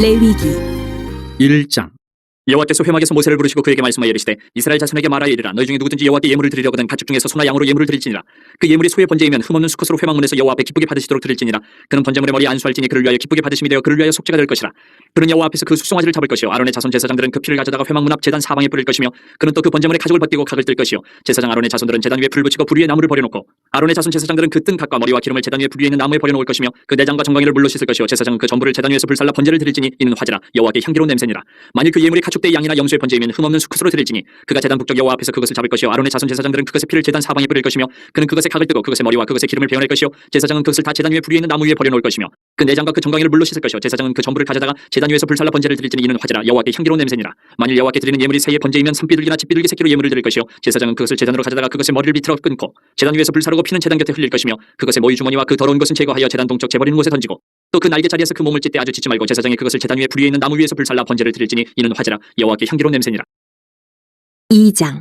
레위기 1장. 여호와께서 회막에서 모세를 부르시고 그에게 말씀하여 이르시되 이스라엘 자손에게 말하여 이르라. 너희 중에 누구든지 여호와께 예물을 드리려거든 가축 중에서 소나 양으로 예물을 드릴지니라. 그 예물이 소의 번제이면 흠없는 수컷으로 회막문에서 여호와 앞에 기쁘게 받으시도록 드릴지니라. 그는 번제물의 머리 안수할지니 그를 위하여 기쁘게 받으심이 되어 그를 위하여 속죄가 될 것이라. 그는 여호와 앞에서 그 수송아지를 잡을 것이요 아론의 자손 제사장들은 그 피를 가져다가 회막문 앞 제단 사방에 뿌릴 것이며 그는 또 그 번제물의 가죽을 벗기고 각을 뜰 것이요 제사장 아론의 자손들은 제단 위에 불 붙이고 불 위에 나무를 버려놓고 아론의 자손 제사장들은 그 뜬 각과 머리와 기름을 제단 위에 불 위에 있는 나무에 버려놓을 것이며 그 내장과 정강이를 물로 씻을 것이요 제사장은 그 전부를 제단 위에서 불살라 번제를 드릴지니 이는 화제라 여호와께 향기로운 냄새니라. 만일 그 예물이 가축대의 양이나 염소의 번제이면 흠없는 수컷으로 드릴지니 그가 제단 북쪽 여호와 앞에서 그것을 잡을 것이요 아론의 자손 제사장들은 그것의 피를 제단 사방에 뿌릴 것이며 그는 그것의 각을 뜨고 그것의 머리와 그것의 기름을 베어낼 것이요 제사장은 그것을 다 제단 위에 불 위에 있는 나무 위에 버려놓을 것이며 그 내장과 그 정강이를 물로 씻을 것이요 제사장은 그 전부를 가져다가 제단 위에서 불살라 번제를 드릴지니 이는 화제라 여호와께 향기로운 냄새니라. 만일 여호와께 드리는 예물이 새의 번제이면 산비둘기나 집비둘기 새끼로 예물을 드릴 것이요 제사장은 그것을 제단으로 가져다가 그것의 머리를 비틀어 끊고 제단 위에서 불사르고 피는 제단 곁에 흘릴 것이며 그것의 모이 주머니와 그 더러운 것은 제거하여 제단 동쪽 재버리는 곳에 던지고 또 그 날개 자리에서 그 몸을 찢되 아주 찢지 말고 제사장이 그것을 제단 위에 불 위에 있는 나무 위에서 불살라 번제를 드릴지니 이는 화제라 여호와께 향기로운 냄새니라. 2장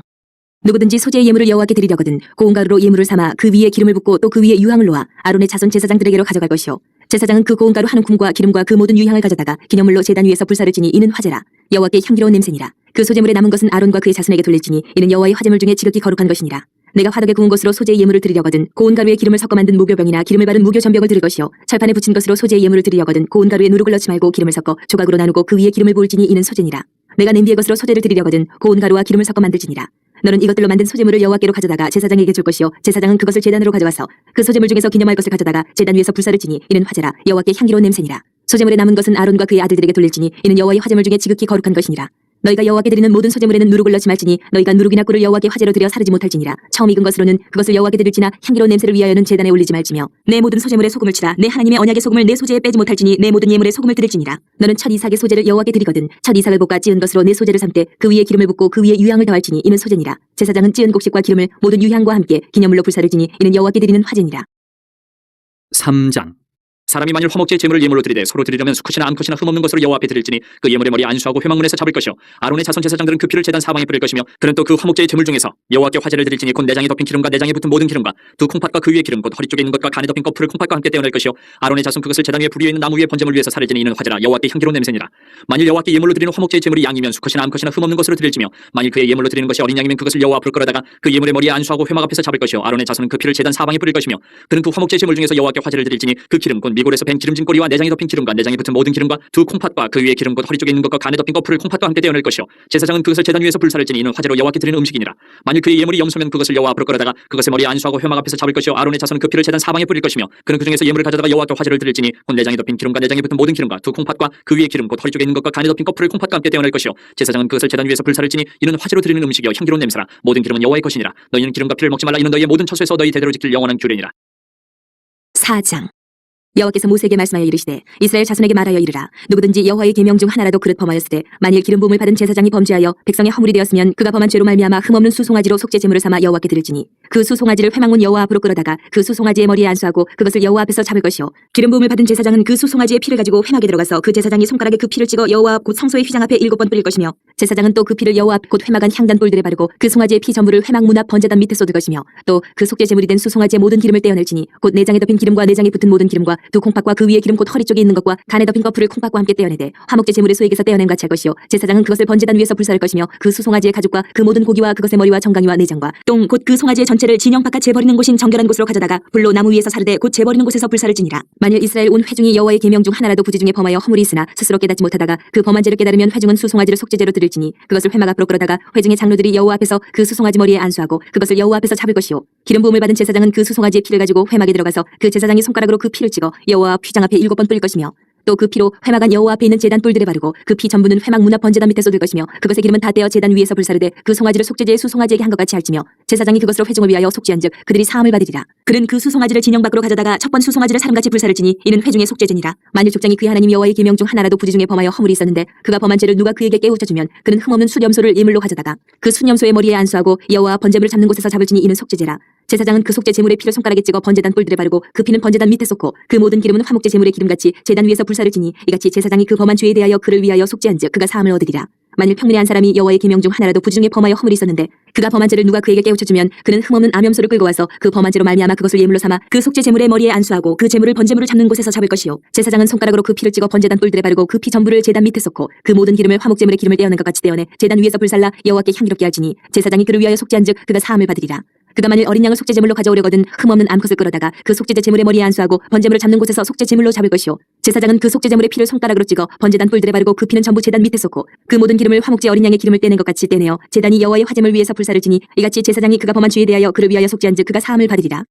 누구든지 소재의 예물을 여호와께 드리려거든 고운 가루로 예물을 삼아 그 위에 기름을 붓고 또 그 위에 유향을 놓아 아론의 자손 제사장들에게로 가져갈 것이요 제사장은 그 고운 가루 한 움큼과 기름과 그 모든 유향을 가져다가 기념물로 제단 위에서 불사를 지니 이는 화제라 여호와께 향기로운 냄새니라. 그 소재물에 남은 것은 아론과 그의 자손에게 돌릴지니 이는 여호와의 화제물 중에 지극히 거룩한 것이니라. 내가 화덕에 구운 것으로 소재의 예물을 드리려거든 고운 가루에 기름을 섞어 만든 무교병이나 기름을 바른 무교 전병을 드릴 것이요 철판에 붙인 것으로 소재의 예물을 드리려거든 고운 가루에 누룩을 넣지 말고 기름을 섞어 조각으로 나누고 그 위에 기름을 부을지니 이는 소재니라. 내가 냄비의 것으로 소재를 드리려거든 고운 가루와 기름을 섞어 만들지니라. 너는 이것들로 만든 소재물을 여호와께로 가져다가 제사장에게 줄 것이요 제사장은 그것을 제단으로 가져와서 그 소재물 중에서 기념할 것을 가져다가 제단 위에서 불사를 지니 이는 화제라 여호와께 향기로운 냄새니라. 소재물에 남은 것은 아론과 그의 아들들에게 돌릴지니 이는 여호와의 화제물 중에 지극히 거룩한 것이니라. 너희가 여호와께 드리는 모든 소재물에는 누룩을 넣지 말지니 너희가 누룩이나 꿀을 여호와께 화제로 드려 사르지 못할지니라. 처음 익은 것으로는 그것을 여호와께 드릴지나 향기로운 냄새를 위하여는 제단에 올리지 말지며 내 모든 소재물에 소금을 치라. 내 하나님의 언약의 소금을 내 소재에 빼지 못할지니 내 모든 예물에 소금을 드릴지니라. 너는 첫 이삭의 소재를 여호와께 드리거든 첫 이삭을 볶아 찌은 것으로 내 소재를 삼되 그 위에 기름을 붓고 그 위에 유향을 더할지니 이는 소재니라. 제사장은 찌은 곡식과 기름을 모든 유향과 함께 기념물로 불사를 지니 이는 여호와께 드리는 화제니라. 3장. 사람이 만일 화목제의 제물을 예물로 드리되 서로 드리려면 수컷이나 암컷이나 흠없는 것으로 여호와 앞에 드릴지니 그 예물의 머리 안수하고 회막문에서 잡을 것이요 아론의 자손 제사장들은 그 피를 제단 사방에 뿌릴 것이며 그는 또 그 화목제의 제물 중에서 여호와께 화제를 드릴지니 곧 내장에 덮인 기름과 내장에 붙은 모든 기름과 두 콩팥과 그 위에 기름 곧 허리 쪽에 있는 것과 간에 덮인 껍풀을 콩팥과 함께 떼어낼 것이요 아론의 자손 그것을 제단 위에 불 위에 있는 나무 위에 번제물 위에서 사를 지니 이는 화제라 여호와께 향기로운 냄새니라. 만일 여호와께 예물로 드리는 화목제의 제물이 양이면 수컷이나 암컷이나 흠없는 것으로 드릴지며 만일 그의 예물로 드리는 것이 어린 양이면 그것을 여호와 앞으로 끌어다가 그 예물의 머리에 안수하고 회막 앞에서 잡을 것이요 아론의 자손은 그 피를 제단 사방에 뿌릴 것이며 그는 그 화목제의 제물 중에서 여호와께 화제를 드릴지니 그 기름 곧 미골에서 벤 기름진 꼬리와 내장에 덮인 기름과 내장에 붙은 모든 기름과 두 콩팥과 그 위에 기름 곧 허리 쪽에 있는 것과 간에 덮인 껍풀을 콩팥과 함께 떼어낼 것이요 제사장은 그것을 제단 위에서 불사를 지니 이는 화제로 여호와께 드리는 음식이니라. 만일 그의 예물이 염소면 그것을 여호와 앞으로 끌어다가 그것의 머리에 안수하고 회막 앞에서 잡을 것이요 아론의 자손은 그 피를 제단 사방에 뿌릴 것이며 그는 그 중에서 예물을 가져다가 여호와께 화제를 드릴지니 곧 내장에 덮인 기름과 내장에 붙은 모든 기름과 두 콩팥과 그 위에 기름 곧 허리 쪽에 있는 것과 간에 덮인 껍풀을 콩팥과 함께 떼어낼 것이요 제사장은 그것을 제단 위에서 불사를 지니 이는 화제로 드리는 음식이요 향기로운 냄새라. 모든 기름은 여호와의 것이니라. 너희는 기름과 피를 먹지 말라. 이는 너희의 모든 처소에서 너희 대대로 지킬 영원한 규례니라. 4장 여호와께서 모세에게 말씀하여 이르시되 이스라엘 자손에게 말하여 이르라. 누구든지 여호와의 계명 중 하나라도 그릇 범하였으되 만일 기름 부음을 받은 제사장이 범죄하여 백성의 허물이 되었으면 그가 범한 죄로 말미암아 흠없는 수송아지로 속죄 제물을 삼아 여호와께 드릴지니 그 수송아지를 회막문 여호와 앞으로 끌어다가 그 수송아지의 머리에 안수하고 그것을 여호와 앞에서 잡을 것이요 기름 부음을 받은 제사장은 그 수송아지의 피를 가지고 회막에 들어가서 그 제사장이 손가락에 그 피를 찍어 여호와 앞 곧 성소의 휘장 앞에 7번 뿌릴 것이며 제사장은 또 그 피를 여호와 앞 곧 회막 안 향단 뿔들에 바르고 그 송아지의 피 전부를 회막 문 앞 번제단 밑에 쏟을 것이며 또 그 속죄 제물이 된 수송아지의 모든 기름을 떼어낼지니 곧 내장에 덮인 기름과 내장에 붙은 모든 기름과 두 콩팥과 그 위에 기름 곧 허리 쪽에 있는 것과 간에 덮인 껍풀을 콩팥과 함께 떼어내되 화목제 제물의 소에게서 떼어낸 같이 할 것이요 제사장은 그것을 번제단 위에서 불사를 것이며 그 수송아지의 가죽과 그 모든 고기와 그것의 머리와 정강이와 내장과 똥 곧 그 송아지의 전체를 진영 바깥 재버리는 곳인 정결한 곳으로 가져다가 불로 나무 위에서 사르되 곧 재버리는 곳에서 불사를 지니라. 만일 이스라엘 온 회중이 여호와의 계명 중 하나라도 부지 중에 범하여 허물이 있으나 스스로 깨닫지 못하다가 그 범한 죄를 깨달으면 회중은 수송아지를 속죄제로 드릴지니 그것을 회막 앞으로 끌어다가 회중의 장로들이 여호와 앞에서 그 수송아지 머리에 안수하고 그것을 여호와 앞에서 잡을 것이요 기름 부음을 받은 제사장은 그 수송아지의 피를 가지고 회막에 들어가서 그 제사장이 손가락으로 그 피를 찍어 여호와 휘장 앞에 7번 뿌릴 것이며 또 그 피로 회막 안 여호와 앞에 있는 제단 뿔들에 바르고 그 피 전부는 회막 문 앞 번제단 밑에 쏟을 것이며 그것의 기름은 다 떼어 제단 위에서 불사르되 그 송아지를 속죄제의 수송아지에게 한 것 같이 할지며 제사장이 그것으로 회중을 위하여 속죄한즉 그들이 사함을 받으리라. 그는 그 수송아지를 진영 밖으로 가져다가 첫 번 수송아지를 사람같이 불사를 지니 이는 회중의 속죄제니라. 만일 족장이 그의 하나님 여호와의 계명 중 하나라도 부지 중에 범하여 허물이 있었는데 그가 범한 죄를 누가 그에게 깨우쳐주면 그는 흠없는 숫염소를 예물로 가져다가 그 숫염소의 머리에 안수하고 여호와 번제물을 잡는 곳에서 잡을지니 이는 속죄제라. 제사장은 그 속죄 제물의 피를 손가락에 찍어 번제단 뿔들에 바르고 그 피는 번제단 밑에 쏟고 그 모든 기름은 화목제 제물의 기름같이 제단 위에서 불사를 지니 이같이 제사장이 그 범한 죄에 대하여 그를 위하여 속죄한즉 그가 사함을 얻으리라. 만일 평민의 한 사람이 여호와의 계명 중 하나라도 부지중에 범하여 허물이 있었는데 그가 범한 죄를 누가 그에게 깨우쳐주면 그는 흠없는 암염소를 끌고 와서 그 범한 죄로 말미암아 그것을 예물로 삼아 그 속죄 제물의 머리에 안수하고 그 제물을 번제물을 잡는 곳에서 잡을 것이요 제사장은 손가락으로 그 피를 찍어 번제단 뿔들에 바르고 그 피 전부를 제단 밑에 쏟고 그 모든 기름을 화목 제물의 기름을 떼어낸 것 같이 떼어내 제단 위에서 불살라 여호와께 향기롭게 할지니 제사장이 그를 위하여 속죄한즉 그가 사함을 받으리라. 그가 만일 어린 양을 속죄 제물로 가져오려거든 흠없는 암컷을 끌어다가 그 속죄제 제물의 머리에 안수하고 번제물을 잡는 곳에서 속죄 제물로 잡을 것이요 제사장은 그 속죄 제물의 피를 손가락으로 찍어 번제단 뿔들에 바르고 그 피는 전부 제단 밑에 쏟고 그 모든 기름을 화목제 어린 양의 기름을 떼낸 것 같이 떼내어 제단이 여호와의 화제물 위에서 불사를 지니 이같이 제사장이 그가 범한 죄에 대하여 그를 위하여 속죄한즉 그가 사함을 받으리라.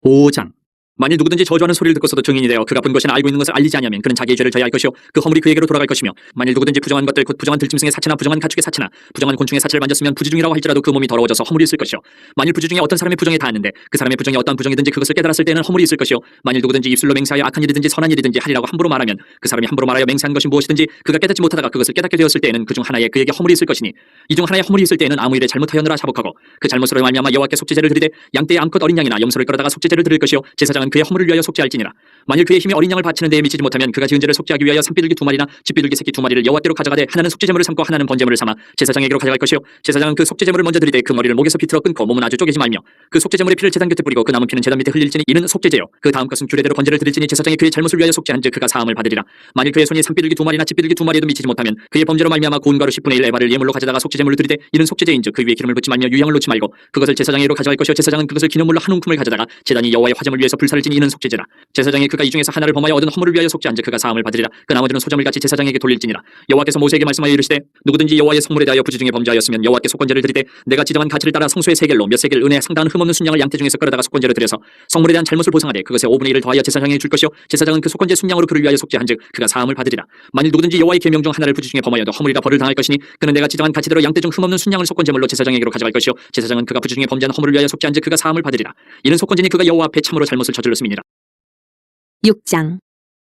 5장. 만일 누구든지 저주하는 소리를 듣고서도 증인이 되어 그가 본 것이나 알고 있는 것을 알리지 아니하면 그는 자기의 죄를 져야 할 것이요 그 허물이 그에게로 돌아갈 것이며 만일 누구든지 부정한 것들 곧 부정한 들짐승의 사체나 부정한 가축의 사체나 부정한 곤충의 사체를 만졌으면 부지중이라고 할지라도 그 몸이 더러워져서 허물이 있을 것이요 만일 부지중에 어떤 사람의 부정에 닿았는데 그 사람의 부정이 어떠한 부정이든지 그것을 깨달았을 때에는 허물이 있을 것이요 만일 누구든지 입술로 맹세하여 악한 일이든지 선한 일이든지 하리라고 함부로 말하면 그 사람이 함부로 말하여 맹세한 것이 무엇이든지 그가 깨닫지 못하다가 그것을 깨닫게 되었을 때에는 그 중 하나에 그에게 허물이 있을 것이니 이 중 하나에 허물이 있을 때에는 아무 일에 잘못하였느라 자복하고 그 잘못으로 말미암아 여호와께 속죄제를 드리되 양떼의 암컷 어린 양이나 염소를 끌어다가 속죄제를 드릴 것이요 제사장은 그의 허물을 위하여 속죄할지니라. 만일 그의 힘이 어린 양을 바치는 데에 미치지 못하면 그가 지은 죄를 속죄하기 위하여 산비둘기 2마리나 집비둘기 새끼 2마리를 여호와께로 가져가되 하나는 속죄제물을 삼고 하나는 번제물을 삼아 제사장에게로 가져갈 것이요 제사장은 그 속죄제물을 먼저 드리되 그 머리를 목에서 비틀어 끊고 몸은 아주 쪼개지 말며 그 속죄제물의 피를 제단 곁에 뿌리고 그 남은 피는 제단 밑에 흘릴지니 이는 속죄제요 그 다음 것은 규례대로 번제를 드릴지니 제사장이 그의 잘못을 위하여 속죄한즉 그가 사함을 받으리라. 만일 그의 손이 산비둘기 2마리나 집비둘기 2마리에도 미치지 못하면 그의 범죄로 말미암아 고운 가루 10분의 1 에바를 예물로 가져다가 속죄제물을 드리되 이는 속죄제인즉 그 위에 기름을 붓지 말며 유향을 놓지 말고 그것을 제사장에게로 가져갈 것이요 제사장은 그것을 기념물로 한 움큼을 가져다가 제단이 여호와의 화제물 위에서 불사를 지니 이는 속죄제라. 제사장이 그가 이 중에서 하나를 범하여 얻은 허물을 위하여 속죄한즉 그가 사함을 받으리라. 그 나머지는 소점을 같이 제사장에게 돌릴지니라. 여호와께서 모세에게 말씀하여 이르시되 누구든지 여호와의 성물에 대하여 부지중에 범죄하였으면 여호와께 속건제를 드리되 내가 지정한 가치를 따라 성소의 세겔로 몇 세겔 은혜에 상당한 흠없는 순양을 양떼 중에서 끌어다가 속건제를 드려서 성물에 대한 잘못을 보상하되 그것의 5분의 1을 더하여 제사장에게 줄 것이요 제사장은 그 속건제 순양으로 그를 위하여 속죄한즉 그가 사함을 받으리라. 만일 누구든지 여호와의 계명 중 하나를 부지중에 범하여도 허물이라 벌을 당할 것이니 그는 내가 지정한 가치대로 양떼 중 흠없는 순양을 속건제물로 제사장에게로 가져갈 것이요 제사장은 그가 부지중에 범죄한 허물을 위하여 속죄한즉 그가 사함을 받으리라. 이는 속건제니 그가 여호와 앞에 참으로 잘못을 저질렀음이니라. 6장.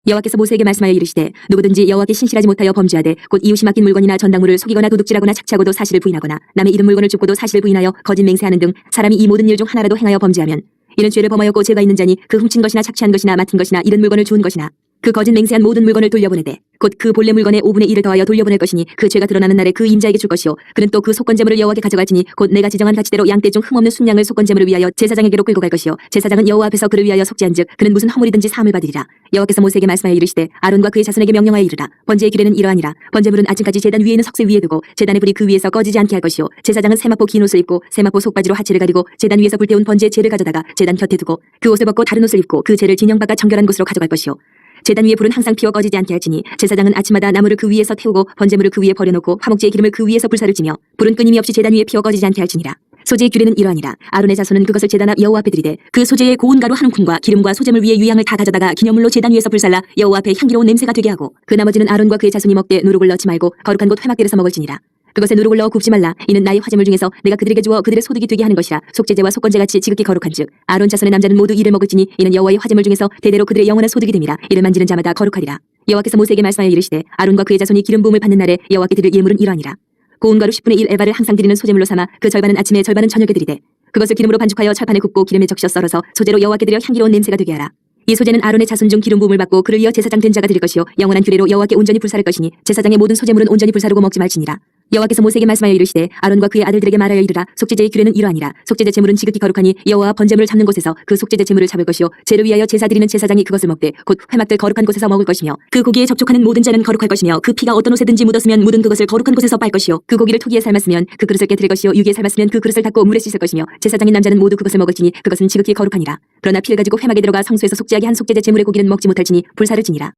여호와께서 모세에게 말씀하여 이르시되 누구든지 여호와께 신실하지 못하여 범죄하되 곧 이웃이 맡긴 물건이나 전당물을 속이거나 도둑질하거나 착취하고도 사실을 부인하거나 남의 잃은 물건을 줍고도 사실을 부인하여 거짓 맹세하는 등 사람이 이 모든 일 중 하나라도 행하여 범죄하면 이는 죄를 범하였고 죄가 있는 자니 그 훔친 것이나 착취한 것이나 맡은 것이나 잃은 물건을 주운 것이나 그 거짓 맹세한 모든 물건을 돌려보내되 곧 그 본래 물건의 5분의 1을 더하여 돌려보낼 것이니 그 죄가 드러나는 날에 그 임자에게 줄 것이요 그는 또 그 속건제물을 여호와께 가져갈지니 곧 내가 지정한 가치대로 양떼 중 흠없는 순양을 속건제물을 위하여 제사장에게로 끌고 갈 것이요 제사장은 여호와 앞에서 그를 위하여 속죄한즉 그는 무슨 허물이든지 사함을 받으리라. 여호와께서 모세에게 말씀하여 이르시되 아론과 그의 자손에게 명령하여 이르라. 번제의 규례는 이러하니라. 번제물은 아침까지 제단 위에 있는 석쇠 위에 두고 제단의 불이 그 위에서 꺼지지 않게 할 것이요 제사장은 세마포 긴 옷을 입고 세마포 속바지로 하체를 가리고 제단 위에서 불태운 번제의 재를 가져다가 제단 곁에 두고 그 옷을 벗고 다른 옷을 입고 그 재를 진영 바깥 정결한 곳으로 가져갈 것이요 제단 위에 불은 항상 피어 꺼지지 않게 할지니 제사장은 아침마다 나무를 그 위에서 태우고 번제물을 그 위에 버려놓고 화목제의 기름을 그 위에서 불사를 지며 불은 끊임없이 제단 위에 피어 꺼지지 않게 할지니라. 소제의 규례는 이러하니라. 아론의 자손은 그것을 제단 앞 여호와 앞에 드리되 그 소제의 고운 가루 한 움큼과 기름과 소제물 위에 유향을 다 가져다가 기념물로 제단 위에서 불살라 여호와 앞에 향기로운 냄새가 되게 하고 그 나머지는 아론과 그의 자손이 먹되 누룩을 넣지 말고 거룩한 곳 회막들에서 먹을지니라. 그것에 누룩을 넣어 굽지 말라. 이는 나의 화제물 중에서 내가 그들에게 주어 그들의 소득이 되게 하는 것이라. 속죄제와 속건제같이 지극히 거룩한즉 아론 자손의 남자는 모두 이를 먹을지니 이는 여호와의 화제물 중에서 대대로 그들의 영원한 소득이 됨이라. 이를 만지는 자마다 거룩하리라. 여호와께서 모세에게 말씀하여 이르시되 아론과 그의 자손이 기름 부음을 받는 날에 여호와께 드릴 예물은 이러하니라. 고운 가루 10분의 1 에바를 항상 드리는 소제물로 삼아 그 절반은 아침에 절반은 저녁에 드리되 그것을 기름으로 반죽하여 철판에 굽고 기름에 적셔 썰어서 소제로 여호와께 드려 향기로운 냄새가 되게 하라. 이 소제는 아론의 자손 중 기름 부음을 받고 그를 이어 제사장 된 자가 드릴 것이요 영원한 규례로 여호와께 온전히 불사를 것이니 제사장의 모든 소제물은 온전히 불사르고 먹지 말지니라. 여호와께서 모세에게 말씀하여 이르시되 아론과 그의 아들들에게 말하여 이르라. 속죄제의 규례는 이러하니라. 속죄제 제물은 지극히 거룩하니 여호와 번제물을 잡는 곳에서 그 속죄제 제물을 잡을 것이요 제를 위하여 제사 드리는 제사장이 그것을 먹되 곧 회막들 거룩한 곳에서 먹을 것이며 그 고기에 접촉하는 모든 자는 거룩할 것이며 그 피가 어떤 옷에든지 묻었으면 묻은 그것을 거룩한 곳에서 빨 것이요 그 고기를 토기에 삶았으면 그 그릇을 깨뜨릴 것이요 유기에 삶았으면 그 그릇을 닦고 물에 씻을 것이며 제사장인 남자는 모두 그것을 먹을지니 그것은 지극히 거룩하니라. 그러나 피를 가지고 회막에 들어가 성소에서 속죄하게 한 속죄제 제물의 고기는 먹지 못할지니 불사를 지니라.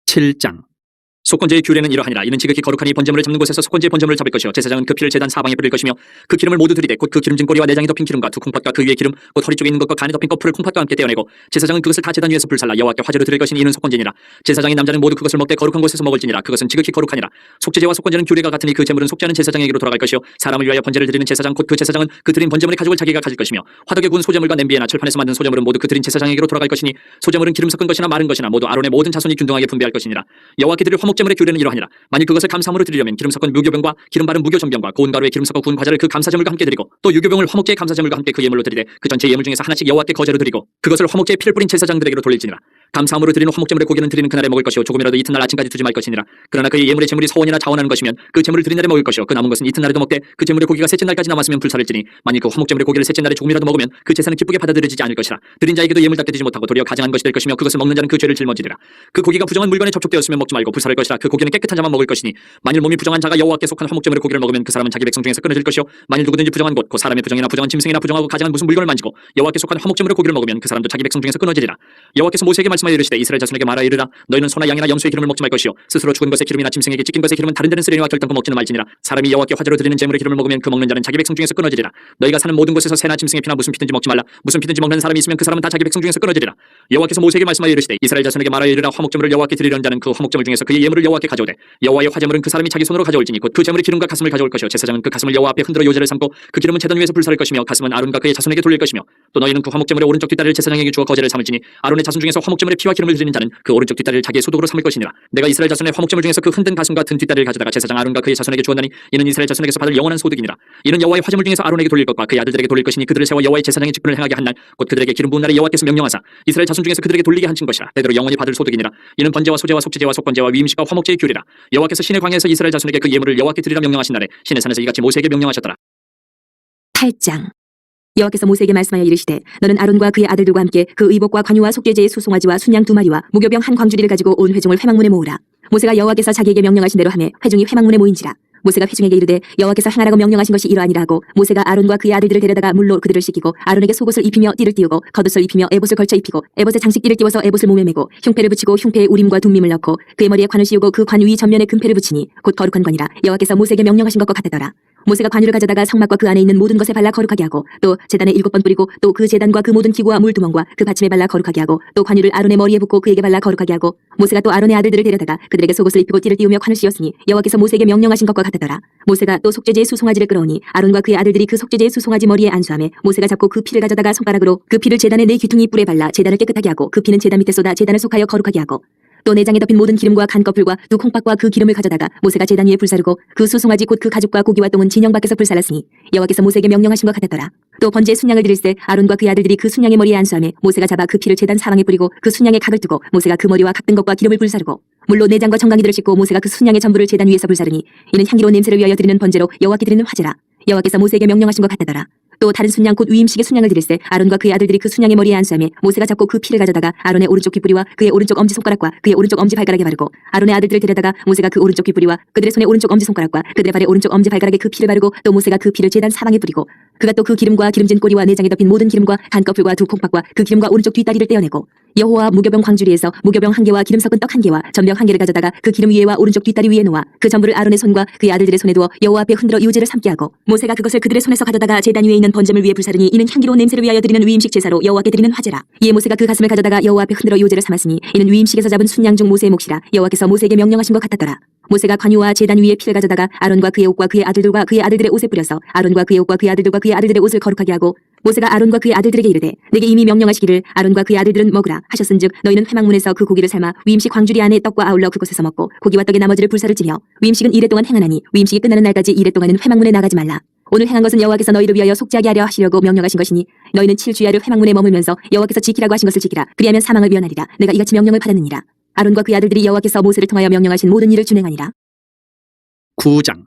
7장. 속건제의 규례는 이러하니라. 이는 지극히 거룩하니 번제물을 잡는 곳에서 속건제의 번제물을 잡을 것이요 제사장은 그 피를 제단 사방에 뿌릴 것이며 그 기름을 모두 드리되 곧 그 기름진 꼬리와 내장이 덮인 기름과 두 콩팥과 그 위에 기름 곧 허리 쪽에 있는 것과 간에 덮인 거풀을 콩팥과 함께 떼어내고 제사장은 그것을 다 제단 위에서 불살라 여호와께 화제로 드릴 것이니 이는 속건제니라. 제사장인 남자는 모두 그것을 먹되 거룩한 곳에서 먹을지니라. 그것은 지극히 거룩하니라. 속죄제와 속건제는 규례가 같으니 그 제물은 속죄하는 제사장에게로 돌아갈 것이요 사람을 위하여 번제를 드리는 제사장 곧 그 제사장은 그 드린 번제물의 가죽을 자기가 가질 것이며 화덕에 구운 소제물과 냄비에나 철판에서 만든 소제물은 모두 그 드린 제사장에게로 돌아갈 것이니 소제물은 기름 섞은 것이나 마른 것이나 모두 아론의 모든 자손이 균등하게 분배할 것이니라. 여호와께 드릴 화목 화목제물의 규례는 이러하니라. 만일 그것을 감사함으로 드리려면 기름 섞은 무교병과 기름 바른 무교전병과 고운 가루에 기름 섞어 구운 과자를 그 감사제물과 함께 드리고 또 유교병을 화목제의 감사제물과 함께 그 예물로 드리되 그 전체 예물 중에서 하나씩 여호와께 거제로 드리고 그것을 화목제의 피를 뿌린 제사장들에게로 돌릴지니라. 감사함으로 드리는 화목제물의 고기는 드리는 그날에 먹을 것이요 조금이라도 이튿날 아침까지 두지 말 것이니라. 그러나 그의 예물의 제물이 서원이나 자원하는 것이면 그 제물을 드린 날에 먹을 것이요 그 남은 것은 이튿날에도 먹되 그 제물의 고기가 셋째 날까지 남았으면 불살을지니 만일 그 화목제물의 고기를 셋째 날에 조금이라도 먹으면 그 제사는 기쁘게 받아들여지지 않을 것이라. 드린 자에게도 예물답게 되지 못하고 도리어 가증한 것이 될 것이며 그것을 먹는 자는 그 죄를 짊어지리라. 그 고기가 부정한 물건에 접촉되었으면 먹지 말고 불살을 것이라. 그 고기는 깨끗한 자만 먹을 것이니 만일 몸이 부정한 자가 여호와께 속한 화목제물의 고기를 먹으면 그 사람은 자기 백성 중에서 끊어질 것이요 만일 누구든지 부정한 곳 곧 사람의 부정이나 부정한 짐승이나 부정하고 가증한 무슨 물건을 만지고 여호와께 속한 화목제물의 고기를 먹으면 그 사람도 자기 백성 중에서 끊어지리라. 여호와께서 모세에게 말씀하여 이르시되 이스라엘 자손에게 말하여 이르라. 너희는 소나 양이나 염소의 기름을 먹지 말 것이요 스스로 죽은 것의 기름이나 짐승에게 찢긴 것의 기름은 다른 데는 쓰레기와 결단코 먹지는 말지니라. 사람이 여호와께 화제로 드리는 제물의 기름을 먹으면 그 먹는 자는 자기 백성 중에서 끊어지리라. 너희가 사는 모든 곳에서 새나 짐승의 피나 무슨 피든지 먹지 말라. 무슨 피든지 먹는 사람이 있으면 그 사람은 다 자기 백성 중에서 끊어지리라. 여호와께서 모세에게 말씀하여 이르시되 이스라엘 자손에게 말하여 이르라. 화목제물을 여호와께 드리려는 자는 그 화목제물 중에서 그의 예물을 여호와께 가져오되 여호와의 화제물은 그 사람이 자기 손으로 가져올지니 곧 그 제물의 기름과 가슴을 가져올 것이요 제사장은 그 가슴을 여호와 앞에 흔들어 요제를 삼고 그 기름은 제단 위에서 불사를 것이며 가슴은 아론과 그의 자손에게 돌릴 것이며 또 너희는 그 화목제물의 오른쪽 뒷다리를 제사장에게 주어 거제를 삼을지니 아론의 자손 중에서 화목제물의 피와 기름을 드리는 자는 그 오른쪽 뒷다리를 자기의 소독으로 삼을 것이니라. 내가 이스라엘 자손의 화목제물 중에서 그 흔든 가슴과 든 뒷다리를 가져다가 제사장 아론과 그의 자손에게 주었나니 이는 이스라엘 자손에게서 받을 영원한 소득이니라. 이는 여호와의 화제물 중에서 아론에게 돌릴 것과 그의 아들들에게 돌릴 것이니 그들을 세워 여호와의 제사장의 직분을 행하게 한 날 곧 그들에게 기름 부은 날에 여호와께서 명령하사 이스라엘 자손 중에서 그들에게 돌리게 한친 것이라. 대대로 영원히 받을 소득이니라. 이는 번제와 소제와 속죄제와 속번제와 위임식과 화목제의 규례라. 여호와께서 신의 광야에서 이스라엘 자손에게 그 예물을 여호와께 드리라 명령하신 날에 신의 산에서 이같이 모세에게 명령하셨더라. 8장. 여호와께서 모세에게 말씀하여 이르시되 너는 아론과 그의 아들들과 함께 그 의복과 관유와 속죄제의 수송아지와 순양 2마리와 무교병 한 광주리를 가지고 온 회중을 회막문에 모으라. 모세가 여호와께서 자기에게 명령하신 대로 하매 회중이 회막문에 모인지라. 모세가 회중에게 이르되 여호와께서 행하라고 명령하신 것이 이러하니라 하고 모세가 아론과 그의 아들들을 데려다가 물로 그들을 씻기고 아론에게 속옷을 입히며 띠를 띄우고 겉옷을 입히며 에봇을 걸쳐 입히고 에봇에 장식띠를 띄워서 에봇을 몸에 메고 흉패를 붙이고 흉패에 우림과 둠밈을 넣고 그의 머리에 관을 씌우고 그 관 위 전면에 금패를 붙이니 곧 거룩한 관이라. 여호와께서 모세에게 명령하신 것과 같았더라. 모세가 관유를 가져다가 성막과 그 안에 있는 모든 것에 발라 거룩하게 하고 또 제단에 7번 뿌리고 또 그 제단과 그 모든 기구와 물두멍과 그 받침에 발라 거룩하게 하고 또 관유를 아론의 머리에 붓고 그에게 발라 거룩하게 하고 모세가 또 아론의 아들들을 데려다가 그들에게 속옷을 입히고 띠를 띄우며 관을 씌웠으니 여호와께서 모세에게 명령하신 것과 같았더라. 모세가 또 속죄제의 수송아지를 끌어오니 아론과 그의 아들들이 그 속죄제의 수송아지 머리에 안수하며 모세가 잡고 그 피를 가져다가 손가락으로 그 피를 제단의 4귀퉁이 뿔에 발라 제단을 깨끗하게 하고 그 피는 제단 밑에 쏟아 제단을 속하여 거룩하게 하고 또 내장에 덮인 모든 기름과 간꺼풀과 두 콩팥과 그 기름을 가져다가 모세가 제단 위에 불사르고 그 수송아지 곧 그 가죽과 고기와 똥은 진영 밖에서 불살랐으니 여호와께서 모세에게 명령하신 것 같았더라. 또 번제의 순양을 드릴 때 아론과 그의 아들들이 그 순양의 머리에 안수하며 모세가 잡아 그 피를 제단 사방에 뿌리고 그 순양의 각을 뜨고 모세가 그 머리와 각 든 것과 기름을 불사르고 물로 내장과 정강이들을 씻고 모세가 그 순양의 전부를 제단 위에서 불사르니 이는 향기로운 냄새를 위하여 드리는 번제로 여호와께 드리는 화제라. 여호와께서 모세에게 명령하신 것 같았더라. 또 다른 순양 곧 위임식의 순양을 드릴 때 아론과 그의 아들들이 그 순양의 머리에 안수하며 모세가 잡고 그 피를 가져다가 아론의 오른쪽 귓뿌리와 그의 오른쪽 엄지손가락과 그의 오른쪽 엄지발가락에 바르고 아론의 아들들을 데려다가 모세가 그 오른쪽 귓뿌리와 그들의 손의 오른쪽 엄지손가락과 그들의 발의 오른쪽 엄지발가락에 그 피를 바르고 또 모세가 그 피를 제단 사방에 뿌리고 그가 또 그 기름과 기름진 꼬리와 내장에 덮인 모든 기름과 간꺼풀과 두 콩팥과 그 기름과 오른쪽 뒷다리를 떼어내고 여호와 무교병 광주리에서 무교병 1개와 기름 섞은 떡 1개와 전병 1개를 가져다가 그 기름 위에와 오른쪽 뒷다리 위에 놓아 그 전부를 아론의 손과 그의 아들들의 손에 두어 여호와 앞에 흔들어 요제를 삼게 하고 모세가 그것을 그들의 손에서 가져다가 제단 위에 있는 번제물 위에 불사르니 이는 향기로운 냄새를 위하여 드리는 위임식 제사로 여호와께 드리는 화제라. 이에 모세가 그 가슴을 가져다가 여호와 앞에 흔들어 요제를 삼았으니 이는 위임식에서 잡은 순양 중 모세의 몫이라. 여호와께서 모세에게 명령하신 것 같았더라. 모세가 관유와 제단 위에 피를 가져다가 아론과 그의 옷과 그의 아들들과 그의 아들들의 옷에 뿌려서 아론과 그의 옷과 그의 아들들과 그의 아들들의 옷을 거룩하게 하고 모세가 아론과 그의 아들들에게 이르되 내게 이미 명령하시기를 아론과 그의 아들들은 먹으라 하셨은즉 너희는 회막문에서 그 고기를 삶아 위임식 광주리 안에 떡과 아울러 그곳에서 먹고 고기와 떡의 나머지를 불사를지며 위임식은 이래 동안 행하나니 위임식이 끝나는 날까지 이래 동안은 회막문에 나가지 말라. 오늘 행한 것은 여호와께서 너희를 위하여 속죄하게 하려 하시려고 명령하신 것이니 너희는 7주야를 회막문에 머물면서 여호와께서 지키라고 하신 것을 지키라. 그리하면 사망을 면하리라. 내가 이같이 명령을 받았느니라. 아론과 그의 아들들이 여호와께서 모세를 통하여 명령하신 모든 일을 준행하니라. 9장.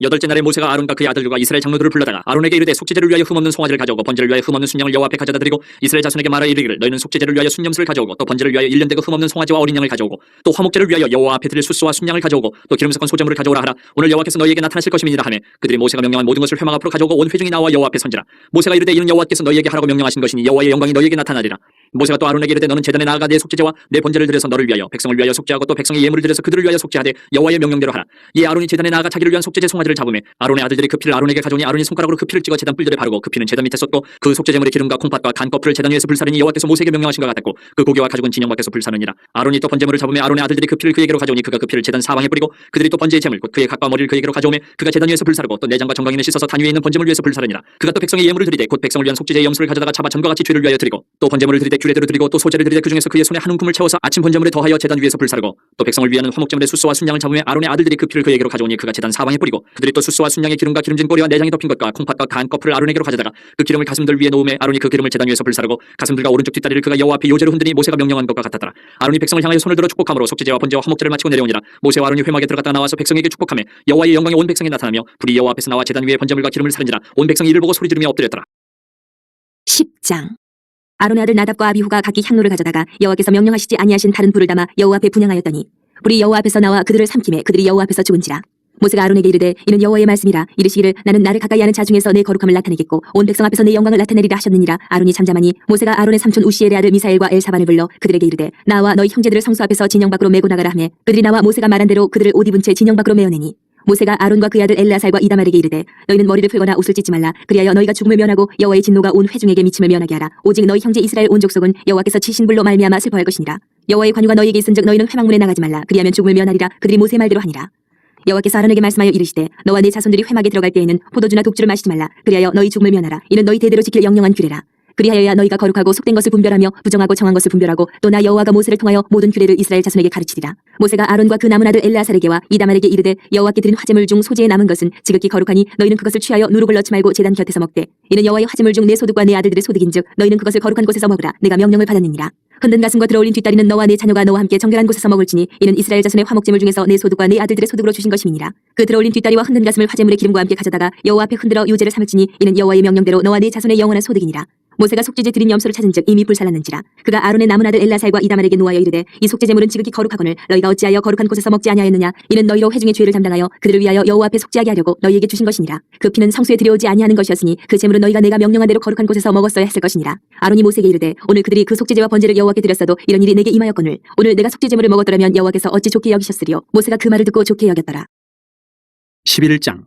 8째 날에 모세가 아론과 그의 아들들과 이스라엘 장로들을 불러다가 아론에게 이르되 속죄제를 위하여 흠없는 송아지를 가져오고 번제를 위하여 흠없는 순양을 여호와 앞에 가져다 드리고 이스라엘 자손에게 말하여 이르기를 너희는 속죄제를 위하여 순염소를 가져오고 또 번제를 위하여 1년 되고 흠없는 송아지와 어린 양을 가져오고 또 화목제를 위하여 여호와 앞에 드릴 수수와 순양을 가져오고 또 기름 섞은 소제물을 가져오라 하라. 오늘 여호와께서 너희에게 나타나실 것임이니라 하매 그들이 모세가 명령한 모든 것을 회막 앞으로 가져오고 온 회중이 나와 여호와 앞에 선지라. 모세가 이르되 이는 여호와께서 너희에게 하라고 명령하신 것이니 여호와의 영광이 너희에게 나타나리라. 모세가 또 아론에게 이르되 너는 제단에 나아가 내 속죄제와 내 번제를 드려서 너를 위하여 백성을 위하여 속죄하고 또 백성의 예물을 드려서 그들을 위하여 속죄하되 여호와의 명령대로 하라. 이에 아론이 제단에 나아가 자기를 위한 속죄제 송아지 송아지를 잡으매 아론의 아들들이 그 피를 아론에게 가져오니 아론이 손가락으로 그 피를 찍어 제단 뿔들에 바르고 그 피는 제단 밑에 쏟고 그 속죄제물의 기름과 콩팥과 간 껍질을 제단 위에서 불사르니 여호와께서 모세에게 명령하신 것 같았고 그 고기와 가죽은 진영 밖에서 불사르니라. 아론이 또 번제물을 잡으매 아론의 아들들이 그 피를 그에게로 가져오니 그가 그 피를 제단 사방에 뿌리고 그들이 또 번제의 제물 곧 그의 각과 머리를 그에게로 가져오매 그가 제단 위에서 불사르고 또 내장과 정강이는 씻어서 단 위에 있는 번제물 위에서 불사르니라. 그가 또 백성의 예물을 드리되 곧 백성을 위한 속죄제의 염소를 가져다가 잡아 전과 같이 죄를 위하여 드리고 또 번제물을 드리되 규례대로 드리고 또 소제를 드리되 그 중에서 그의 손에 한 움큼을 채워서 아침 번제물에 더하여 제단 위에서 불사르고 또 백성을 위하는 화목제물의 숫소와 순양을 잡으며 아론의 아들들이 그 피를 그에게로 가져오니 그가 제단 사방에 뿌리고 그들이 또 숫소와 순양의 기름과 기름진 꼬리와 내장이 덮인 것과 콩팥과 간 껍질을 아론에게로 가져다가 그 기름을 가슴들 위에 놓으며 아론이 그 기름을 제단 위에서 불사르고 가슴들과 오른쪽 뒷다리를 그가 여호와 앞에 요제로 흔드니 모세가 명령한 것과 같았더라. 아론이 백성을 향하여 손을 들어 축복함으로 속죄제와 번제와 화목제를 마치고 내려오니라. 모세와 아론이 회막에 들어갔다 나와서 백성에게 축복하며 여호와의 영광이 온 백성에 나타나며 불이 여호와 앞에서 나와 제단 위에 번제물과 기름을 사른지라. 온 백성이 이를 보고 소리 지르며 엎드렸더라. 10장. 아론의 아들 나답과 아비후가 각기 향로를 가져다가 여호와께서 명령하시지 아니하신 다른 불을 담아 여호와 앞에 분향하였더니 불이 여호와 앞에서 나와 그들을 삼키매 그들이 여호와 앞에서 죽은지라. 모세가 아론에게 이르되 이는 여호와의 말씀이라. 이르시기를 나는 나를 가까이 하는 자 중에서 내 거룩함을 나타내겠고 온 백성 앞에서 내 영광을 나타내리라 하셨느니라. 아론이 잠잠하니 모세가 아론의 삼촌 우시엘의 아들 미사엘과 엘사반을 불러 그들에게 이르되 나와 너희 형제들을 성소 앞에서 진영 밖으로 메고 나가라 하매 그들이 나와 모세가 말한 대로 그들을 옷 입은 채 진영 밖으로 메어내니 모세가 아론과 그의 아들 엘르아살과 이다말에게 이르되 너희는 머리를 풀거나 옷을 찢지 말라. 그리하여 너희가 죽음을 면하고 여호와의 진노가 온 회중에게 미침을 면하게 하라. 오직 너희 형제 이스라엘 온 족속은 여호와께서 치신 불로 말미암아 슬퍼할 것이니라. 여호와의 관유가 너희에게 있은즉 너희는 회막문에 나가지 말라. 그리하면 죽음을 면하리라. 그들이 모세의 말대로 하니라. 여호와께서 아론에게 말씀하여 이르시되 너와 네 자손들이 회막에 들어갈 때에는 포도주나 독주를 마시지 말라. 그리하여 너희 죽음을 면하라. 이는 너희 대대로 지킬 영영한 규례라. 그리하여야 너희가 거룩하고 속된 것을 분별하며 부정하고 정한 것을 분별하고 또 나 여호와가 모세를 통하여 모든 규례를 이스라엘 자손에게 가르치리라. 모세가 아론과 그 남은 아들 엘르아살에게와 이다말에게 이르되 여호와께 드린 화제물 중 소재에 남은 것은 지극히 거룩하니 너희는 그것을 취하여 누룩을 넣지 말고 제단 곁에서 먹되 이는 여호와의 화제물 중 내 소득과 내 아들들의 소득인즉 너희는 그것을 거룩한 곳에서 먹으라. 내가 명령을 받았느니라. 흔든 가슴과 들어올린 뒷다리는 너와 네 자녀가 너와 함께 정결한 곳에서 먹을지니 이는 이스라엘 자손의 화목제물 중에서 내 소득과 내 아들들의 소득으로 주신 것임이니라. 그 들어올린 뒷다리와 흔든 가슴을 화제물의 기름과 함께 가져다가 여호와 앞에 흔들어 유제를 삼을지니 이는 여호와의 명령대로 너와 네 자손의 영원한 소득이니라. 모세가 속죄제 드린 염소를 찾은즉 이미 불살랐는지라. 그가 아론의 남은 아들 엘라살과 이다말에게 노하여 이르되 이 속죄제물은 지극히 거룩하거늘 너희가 어찌하여 거룩한 곳에서 먹지 아니하였느냐. 이는 너희로 회중의 죄를 담당하여 그들을 위하여 여호와 앞에 속죄하게 하려고 너희에게 주신 것이니라. 그 피는 성소에 들여오지 아니하는 것이었으니 그 제물은 너희가 내가 명령한 대로 거룩한 곳에서 먹었어야 했을 것이니라. 아론이 모세에게 이르되 오늘 그들이 그 속죄제와 번제를 여호와께 드렸어도 이런 일이 내게 임하였거늘 오늘 내가 속죄제물을 먹었더라면 여호와께서 어찌 좋게 여기셨으리요. 모세가 그 말을 듣고 좋게 여겼더라. 11장.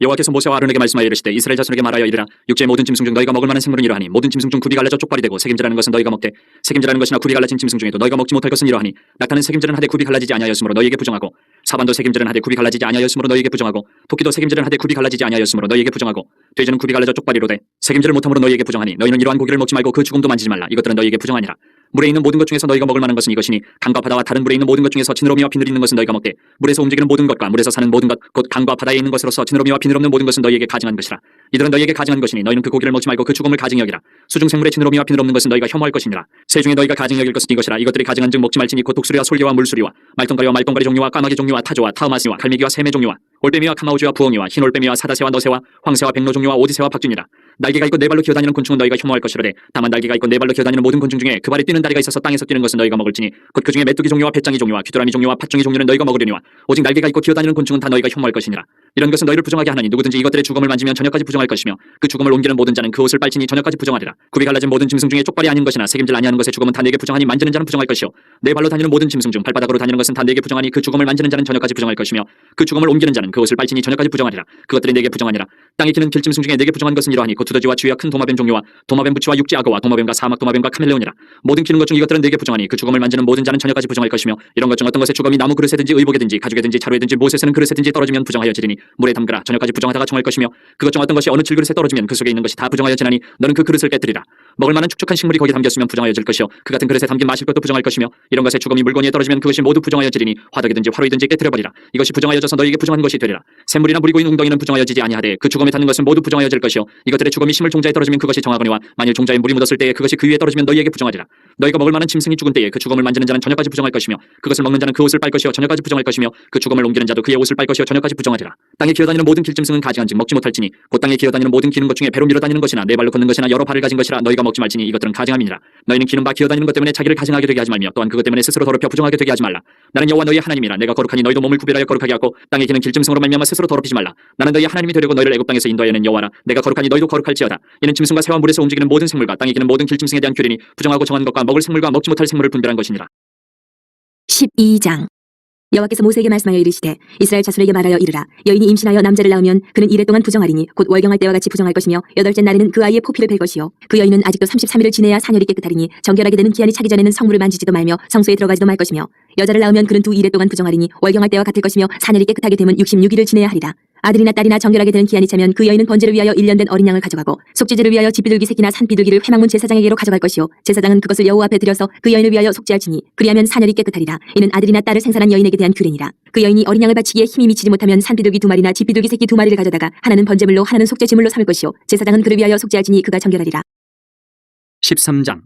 여호와께서 모세와 아론에게 말씀하여 이르시되 이스라엘 자손에게 말하여 이르라. 육지의 모든 짐승 중 너희가 먹을 만한 생물은 이러하니 모든 짐승 중 굽이 갈라져 쪽발이 되고 색임질하는 것은 너희가 먹되 색임질하는 것이나 굽이 갈라진 짐승 중에도 너희가 먹지 못할 것은 이러하니 낙타는 색임질은 하되 굽이 갈라지지 아니하였으므로 너희에게 부정하고 사반도 색임질은 하되 굽이 갈라지지 아니하였으므로 너희에게 부정하고 토끼도 색임질은 하되 굽이 갈라지지 아니하였으므로 너희에게 부정하고 돼지는 굽이 갈라져 쪽발이로되 색임질을 못함으로 너희에게 부정하니 너희는 이러한 고기를 먹지 말고 그 죽음도 만지지 말라. 이것들은 너희에게 부정하니라. 물에 있는 모든 것 중에서 너희가 먹을 만한 것은 이것이니 강과 바다와 다른 물에 있는 모든 것 중에서 지느러미와 비늘 있는 것은 너희가 먹되 물에서 움직이는 모든 것과 물에서 사는 모든 것 곧 강과 바다에 있는 것으로서 지느러미와 비늘 없는 모든 것은 너희에게 가증한 것이라. 이들은 너희에게 가증한 것이니 너희는 그 고기를 먹지 말고 그 죽음을 가증히 여기라. 수중 생물의 지느러미와 비늘 없는 것은 너희가 혐오할 것이니라. 새 중에 너희가 가증히 여길 것은 이것이라. 이것들이 가증한즉 먹지 말지니 곧 독수리와 솔개와 물수리와 말똥가리와 말똥가리 종류와 까마귀 종류와 타조와 타우마스와 갈매기와 새매 종류와 올빼미와 카마우지와 부엉이와 흰 올빼미와 사다새와 너새와 황새와 백로 종류와 오디새와 박쥐니라. 날개가 있고 네 발로 기어다니는 곤충은 너희가 혐오할 것이로되 다만 날개가 있고 네 발로 기어다니는 모든 곤충 중에 그 발에 뛰는 다리가 있어서 땅에서 뛰는 것은 너희가 먹을지니 곧 그 중에 메뚜기 종류와 배짱이 종류와 귀뚜라미 종류와 팥종이 종류는 너희가 먹으려니와 오직 날개가 있고 기어다니는 곤충은 다 너희가 혐오할 것이니라. 이런 것은 너희를 부정하게 하나니 누구든지 이것들의 죽음을 만지면 저녁까지 부정할 것이며 그 죽음을 옮기는 모든 자는 그 옷을 빨지니 저녁까지 부정하리라. 굽이 갈라진 모든 짐승 중에 쪽발이 아닌 것이나 색임질 아니하는 것의 죽음은 다 내게 부정하니 만지는 자는 부정할 것이요 네 발로 다니는 모든 짐승 중 발바닥으로 다니는 것은 다 내게 부정하니 그 죽음을 만지는 자는 저녁까지 부정할 것이며 그 죽음을 옮기는 자는 그 옷을 빨지니 저녁까지 부정하리라. 그것들이 내게 부정하니라. 땅에 기는 길짐승 중에 내게 부정한 것은 이러하니 곧 두더지와 쥐와 큰 도마뱀 종류와 도마뱀 부치와 육지 악어와 도마뱀과 사막 도마뱀과 카멜레온이라. 모든 기는 것 중 이것들은 내게 부정하니 그 죽음을 만지는 모든 자는 저녁까지 부정할 것이며 이런 것 중 어떤 것의 죽음이 나무 그릇에든지 의복에든지 가죽에든지 자루에든지 못에 쓰는 그릇에든지 떨어지면 부정하여 지리니 물에 담그라. 저녁까지 부정하다가 정할 것이며 그것 중 어떤 것이 어느 질그릇에 떨어지면 그 속에 있는 것이 다 부정하여 지나니 너는 그 그릇을 깨뜨리라. 먹을 만한 축축한 식물이 거기 담겼으면 부정하여 질 것이요 그 같은 그릇에 담긴 마실 것도 부정할 것이며 이런 것의 죽음이 물건위에 떨어지면 그것이 모두 부정하여 지리니 화덕이든지 화로이든지 깨뜨려버리라. 이것이 부정하여져서 너희에게 부정한 것이 되리라. 샘물이나 물이 고인 웅덩이는 부정하여지지 아니하되 그 죽음에 닿는 것은 모두 부정하여질 것이요 이것들의 죽음이 심을 종자에 떨어지면 그것이 정하거니와 만일 종자에 물이 묻었을 때에 그것이 그 위에 떨어지면 너희에게 부정하리라. 너희가 먹을 만한 짐승이 죽은 때에 그 죽음을 만지는 자는 저녁까지 부정할 것이며 그것을 먹는 자는 그 옷을 빨 것이요 저녁까지 부정할 것이며 그 죽음을 옮기는 자도 그의 옷을 빨 것이요 저녁까지 부정하리라. 땅에 기어다니는 모든 길짐승은 가증한즉 먹지 못할지니 곧 땅에 기어다니는 모든 기는 것 중에 배로 밀어다니는 것이나 네 발로 걷는 것이나 여러 발을 가진 것이라 너희가 먹지 말지니 이것들은 가증함이니라. 너희는 기는 바 기어다니는 것 때문에 자기를 가증하게 되게 하지 말며 또한 그것 때문에 스스로 더럽혀 부정하게 되게 하지 말라. 나는 여호와 너희의 하나님이라. 내가 거룩하니 너희도 몸을 구별하여 거룩하게 하고 땅에 기는 길짐승으로 말미암아 스스로 더럽히지 말라. 나는 너희의 하나님이 되려고 너희를 애굽 땅에서 인도하여낸 여호와라. 내가 거룩하니 너희도 거룩할지어다. 이는 짐승과 새와 물에서 움직이는 모든 생물과 땅에 기는 모든 길짐승에 대한 규례니 부정하고 정한 것과 먹을 생물과 먹지 못할 생물을 분별한 것이니라. 12장. 여호와께서 모세에게 말씀하여 이르시되 이스라엘 자손에게 말하여 이르라. 여인이 임신하여 남자를 낳으면 그는 이래 동안 부정하리니 곧 월경할 때와 같이 부정할 것이며 여덟째 날에는 그 아이의 포피를 벨 것이요 그 여인은 아직도 33일을 지내야 사녀리 깨끗하리니 정결하게 되는 기한이 차기 전에는 성물을 만지지도 말며 성소에 들어가지도 말 것이며 여자를 낳으면 그는 두 이래 동안 부정하리니 월경할 때와 같을 것이며 사녀리 깨끗하게 되면 66일을 지내야 하리라. 아들이나 딸이나 정결하게 되는 기한이 차면 그 여인은 번제를 위하여 1년 된 어린 양을 가져가고 속죄제를 위하여 집비둘기 새끼나 산비둘기를 회막문 제사장에게로 가져갈 것이요 제사장은 그것을 여호와 앞에 들여서 그 여인을 위하여 속죄할지니 그리하면 사녀리 깨끗하리라. 이는 아들이나 딸을 생산한 여인에게 대한 규례니라. 그 여인이 어린 양을 바치기에 힘이 미치지 못하면 산비둘기 2마리나 집비둘기 새끼 2마리를 가져다가 하나는 번제물로 하나는 속죄제물로 삼을 것이요 제사장은 그를 위하여 속죄할지니 그가 정결하리라. 13장.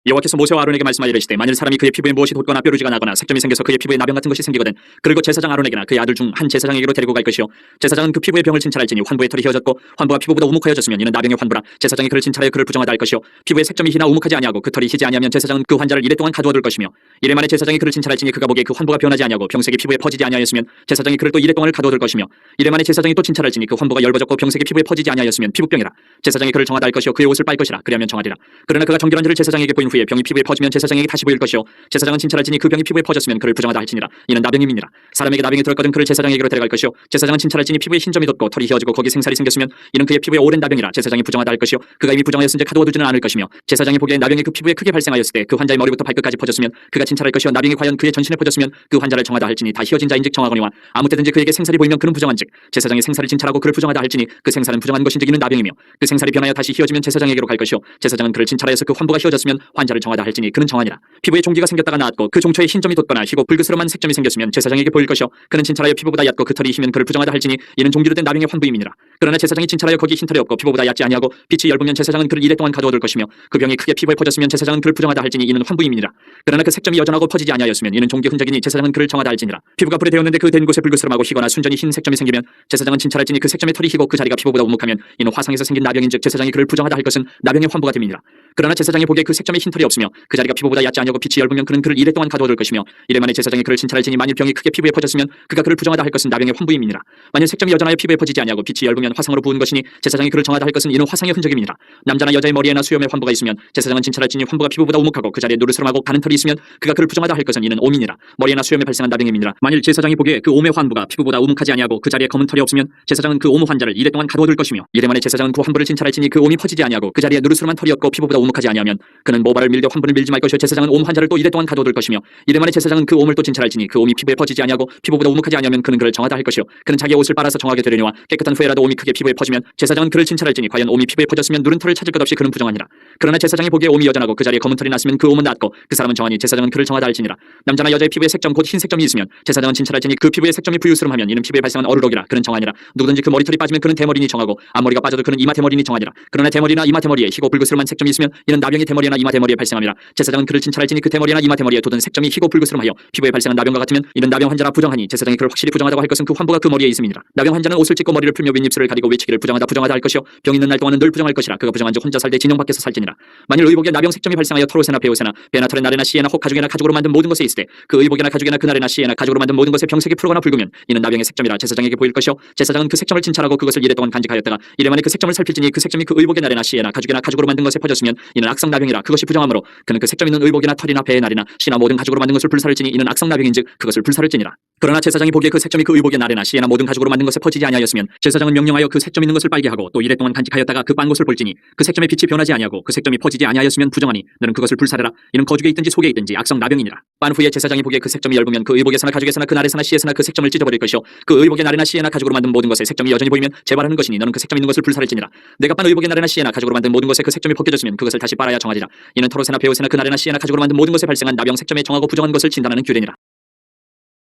여호와께서 모세와 아론에게 말씀하여 이르시되 만일 사람이 그의 피부에 무엇이 돋거나 뾰루지가 나거나 색점이 생겨서 그의 피부에 나병 같은 것이 생기거든 그리고 제사장 아론에게나 그의 아들 중 한 제사장에게로 데리고 갈 것이요 제사장은 그 피부의 병을 진찰할지니 환부의 털이 휘어졌고 환부가 피부보다 우묵하여졌으면 이는 나병의 환부라. 제사장이 그를 진찰하여 그를 부정하다 할 것이요 피부에 색점이 희나 우묵하지 아니하고 그 털이 희지 아니하면 제사장은 그 환자를 이래 동안 가두어둘 것이며 이래 만에 제사장이 그를 진찰할지니 그가 보기에 그 환부가 변하지 아니하고 병색이 피부에 퍼지지 아니하였으면 제사장이 그를 또 이래 동안을 가두어둘 것이며 이래 만에 제사장이 또 진찰할지니 그 환부가 열버졌고 병색이 피부에 퍼지지 아니하였으면 피부병이라. 제사장이 그를 정하다 할 것이요 그의 옷을 빨 것이라. 그리하면 정하리라. 그러나 그가 정결한 줄을 제사장에게 보인 후에 병이 피부에 퍼지면 제사장에게 다시 보일 것이요 제사장은 진찰할지니 그 병이 피부에 퍼졌으면 그를 부정하다 할지니라. 이는 나병임이니라. 사람에게 나병이 들었거든 그를 제사장에게로 데려갈 것이요 제사장은 진찰할지니 피부에 흰점이 돋고 털이 휘어지고 거기 생살이 생겼으면 이는 그의 피부에 오랜 나병이라. 제사장이 부정하다 할 것이요 그가 이미 부정하였은지 가두어두지는 않을 것이며 제사장이 보기에 나병이 그 피부에 크게 발생하였을 때 그 환자의 머리부터 발끝까지 퍼졌으면 그가 진찰할 것이요 나병이 과연 그의 전신에 퍼졌으면 그 환자를 정하다 할지니 다 휘어진 자인즉 정하거니와 아무 때든지 그에게 생살이 보이면 그는 부정한즉 제사장이 생살을 진찰하고 그를 부정하다 할지니 그 생살은 부정한 것인즉 이는 나병이며 그 생살이 변하여 다시 휘어지면 제사장에게로 갈 것이요 제사장은 그를 진찰하여서 그 환부가 휘어졌으면 환자를 정하다 할지니 그는 정하니라. 피부에 종기가 생겼다가 나았고 그 종초에 흰점이 돋거나 희고 붉으스름한 색점이 생겼으면 제사장에게 보일 것이요 그는 진찰하여 피부보다 얕고 그 털이 희면 그를 부정하다 할지니 이는 종기로 된 나병의 환부임이니라. 그러나 제사장이 진찰하여 거기 흰털이 없고 피부보다 얕지 아니하고 빛이 엷으면 제사장은 그를 이래 동안 가두어둘 것이며 그 병이 크게 피부에 퍼졌으면 제사장은 그를 부정하다 할지니 이는 환부임이니라. 그러나 그 색점이 여전하고 퍼지지 아니하였으면 이는 종기 흔적이니 제사장은 그를 정하다 할지니라. 피부가 불에 데웠는데 그 된 곳에 붉으스름하고 희거나 순전히 흰 색점이 생기면 제사장은 진찰할지니 그 색점의 털이 희고 그 자리가 피부보다 우묵하면 이는 화상에서 생긴 나병인즉 제사장이 그를 부정하다 할 것은 나병의 환부가 됨이니라. 그러나 제사장이 보기에 그 색점에 흰 털이 없으며 그 자리가 피부보다 얕지 아니하고 빛이 엷으면 그는 그를 이래 동안 가두어둘 것이며 이래 만에 제사장이 그를 진찰할지니 만일 병이 크게 피부에 퍼졌으면 그가 그를 부정하다 할 것은 나병의 환부임이니라. 만일 색점이 여전하여 피부에 퍼지지 아니하고 빛이 엷으면 화상으로 부은 것이니 제사장이 그를 정하다 할 것은 이는 화상의 흔적임이니라. 남자나 여자의 머리에나 수염에 환부가 있으면 제사장은 진찰할지니 환부가 피부보다 우묵하고 그 자리에 누르스름하고 가는 털이 있으면 그가 그를 부정하다 할 것은 이는 옴이니라. 머리에나 수염에 발생한 나병임이니라. 만일 제사장이 보기에 그 옴의 환부가 피부보다 우묵하지 아니하고 그 자리에 검은 털이 없으면 제사장은 그 옴 환자를 이래 동안 가두어둘 것이며 이래 만에 제사장은 그 환부를 진찰할지니 그 옴이 퍼지지 아니하고 그 자리에 누르스름한 털이 없고 피부보다 우묵하지 아니하면 그는 모발을 밀되 환부를 밀지 말 것이요 제사장은 옴 환자를 또 이래 동안 가두어둘 것이며 이래 만에 제사장은 그 옴을 또 진찰할지니 그 옴이 피부에 퍼지지 아니하고 피부보다 우묵하지 아니하면 그는 그를 정하다 할 것이요 그는 자기의 옷을 빨아서 정하게 되려니와 깨끗한 후에라도 옴이 크게 피부에 퍼지면 제사장은 그를 진찰할지니 과연 옴이 피부에 퍼졌으면 누른 털을 찾을 것 없이 그는 부정하니라. 그러나 제사장이 보기에 옴이 여전하고 그 자리에 검은 털이 났으면 그 옴은 낫고 그 사람은 정하니 제사장은 그를 정하다 할지니라. 남자나 여자의 피부에 색점 곧 흰 색점이 있으면 제사장은 진찰할지니 그 피부에 색점이 부유스름하면 이는 피부에 발생한 어루록이라. 그는 정하니라. 누구든지 그 머리털이 빠지면 그는 대머리니 정하고 앞머리가 빠져도 그는 이마 대머리니 정하니라. 그러나 대머리나 이마 대머리에 희고 붉으스름한 색점이 있으면 이는 나병이 대머리나 이마 대머리에 발생함이라. 제사장은 그를 진찰할지니 그 대머리나 이마 대머리에 돋은 색점이 희고 붉으스름하여 피부에 발생한 나병과 같으면 이는 나병 환자라 부정하니 제사장이 그를 확실히 부정하다고 할 것은 그 환부가 그 머리에 있음이니라. 나병 환자는 옷을 찢고 머리를 풀며 윗입술을 가리고 외치기를 부정하다 부정하다 할 것이요 병 있는 날 동안은 늘 부정할 것이라. 그가 부정한 즉 혼자 살 때 진영 밖에서 살지니라. 만일 의복에 나병 색점이 발생하여 털옷에나 베옷에나 배나 털에 나래나 시에나 혹 가죽이나 가죽으로 만든 모든 것에 있으되 그 의복이나 가죽이나 그날에나 시에나 가죽으로 만든 모든 것에 병색이 푸르거나 붉으면 이는 나병의 색점이라. 제사장에게 보일 것이요 제사장은 그 색점을 진찰하고 그것을 이래 동안 간직하였다가 이래 만에 그 색점을 살필지니 그 색점이 그 의복의 나래나 시에나 가죽이나 가죽으로 만든 것에 퍼졌으면 이는 악성 나병이라. 그것이 부정함으로 그는 그 색점 있는 의복이나 털이나 배의 날이나 시나 모든 가죽으로 만든 것을 불사를지니 이는 악성 나병인즉 그것을 불사를지니라. 그러나 제사장이 보기에 그 색점이 그 의복의 나래나 시에나 모든 가죽으로 만든 것에 퍼지지 아니하였으면 제사장은 명령하여 그 색점 있는 것을 빨게 하고 또 이래 동안 간직하였다가 그 빤 것을 볼지니 그 색점의 빛이 변하지 아니하고 그 색점이 퍼지지 아니하였으면 부정하니 너는 그것을 불사르라. 이는 거죽에 있든지 속에 있든지 악성 나병이니라. 빤 후에 제사장이 보기에 그 색점이 엷으면 그 의복에서나 가죽에서나 그 날에서나 시에서나 그 색점을 찢어버릴 것이요 그 의복의 나래나 시에나 가죽으로 만든 모든 것에 색점이 여전히 보이면 재발하는 것이니 너는 그 색점 있는 것을 불사를지니라. 내가 빤 의복의 나래나 시에나 가죽으로 만든 모든 것에 그 색점이 벗겨졌으면 그것을 다시 빨아야 정하리라. 이는 털옷에나 베옷에나 그 나래나 시에나 가죽으로 만든 모든 것에 발생한 나병 색점에 정하고 부정한 것을 진단하는 규례니라.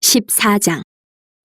14장.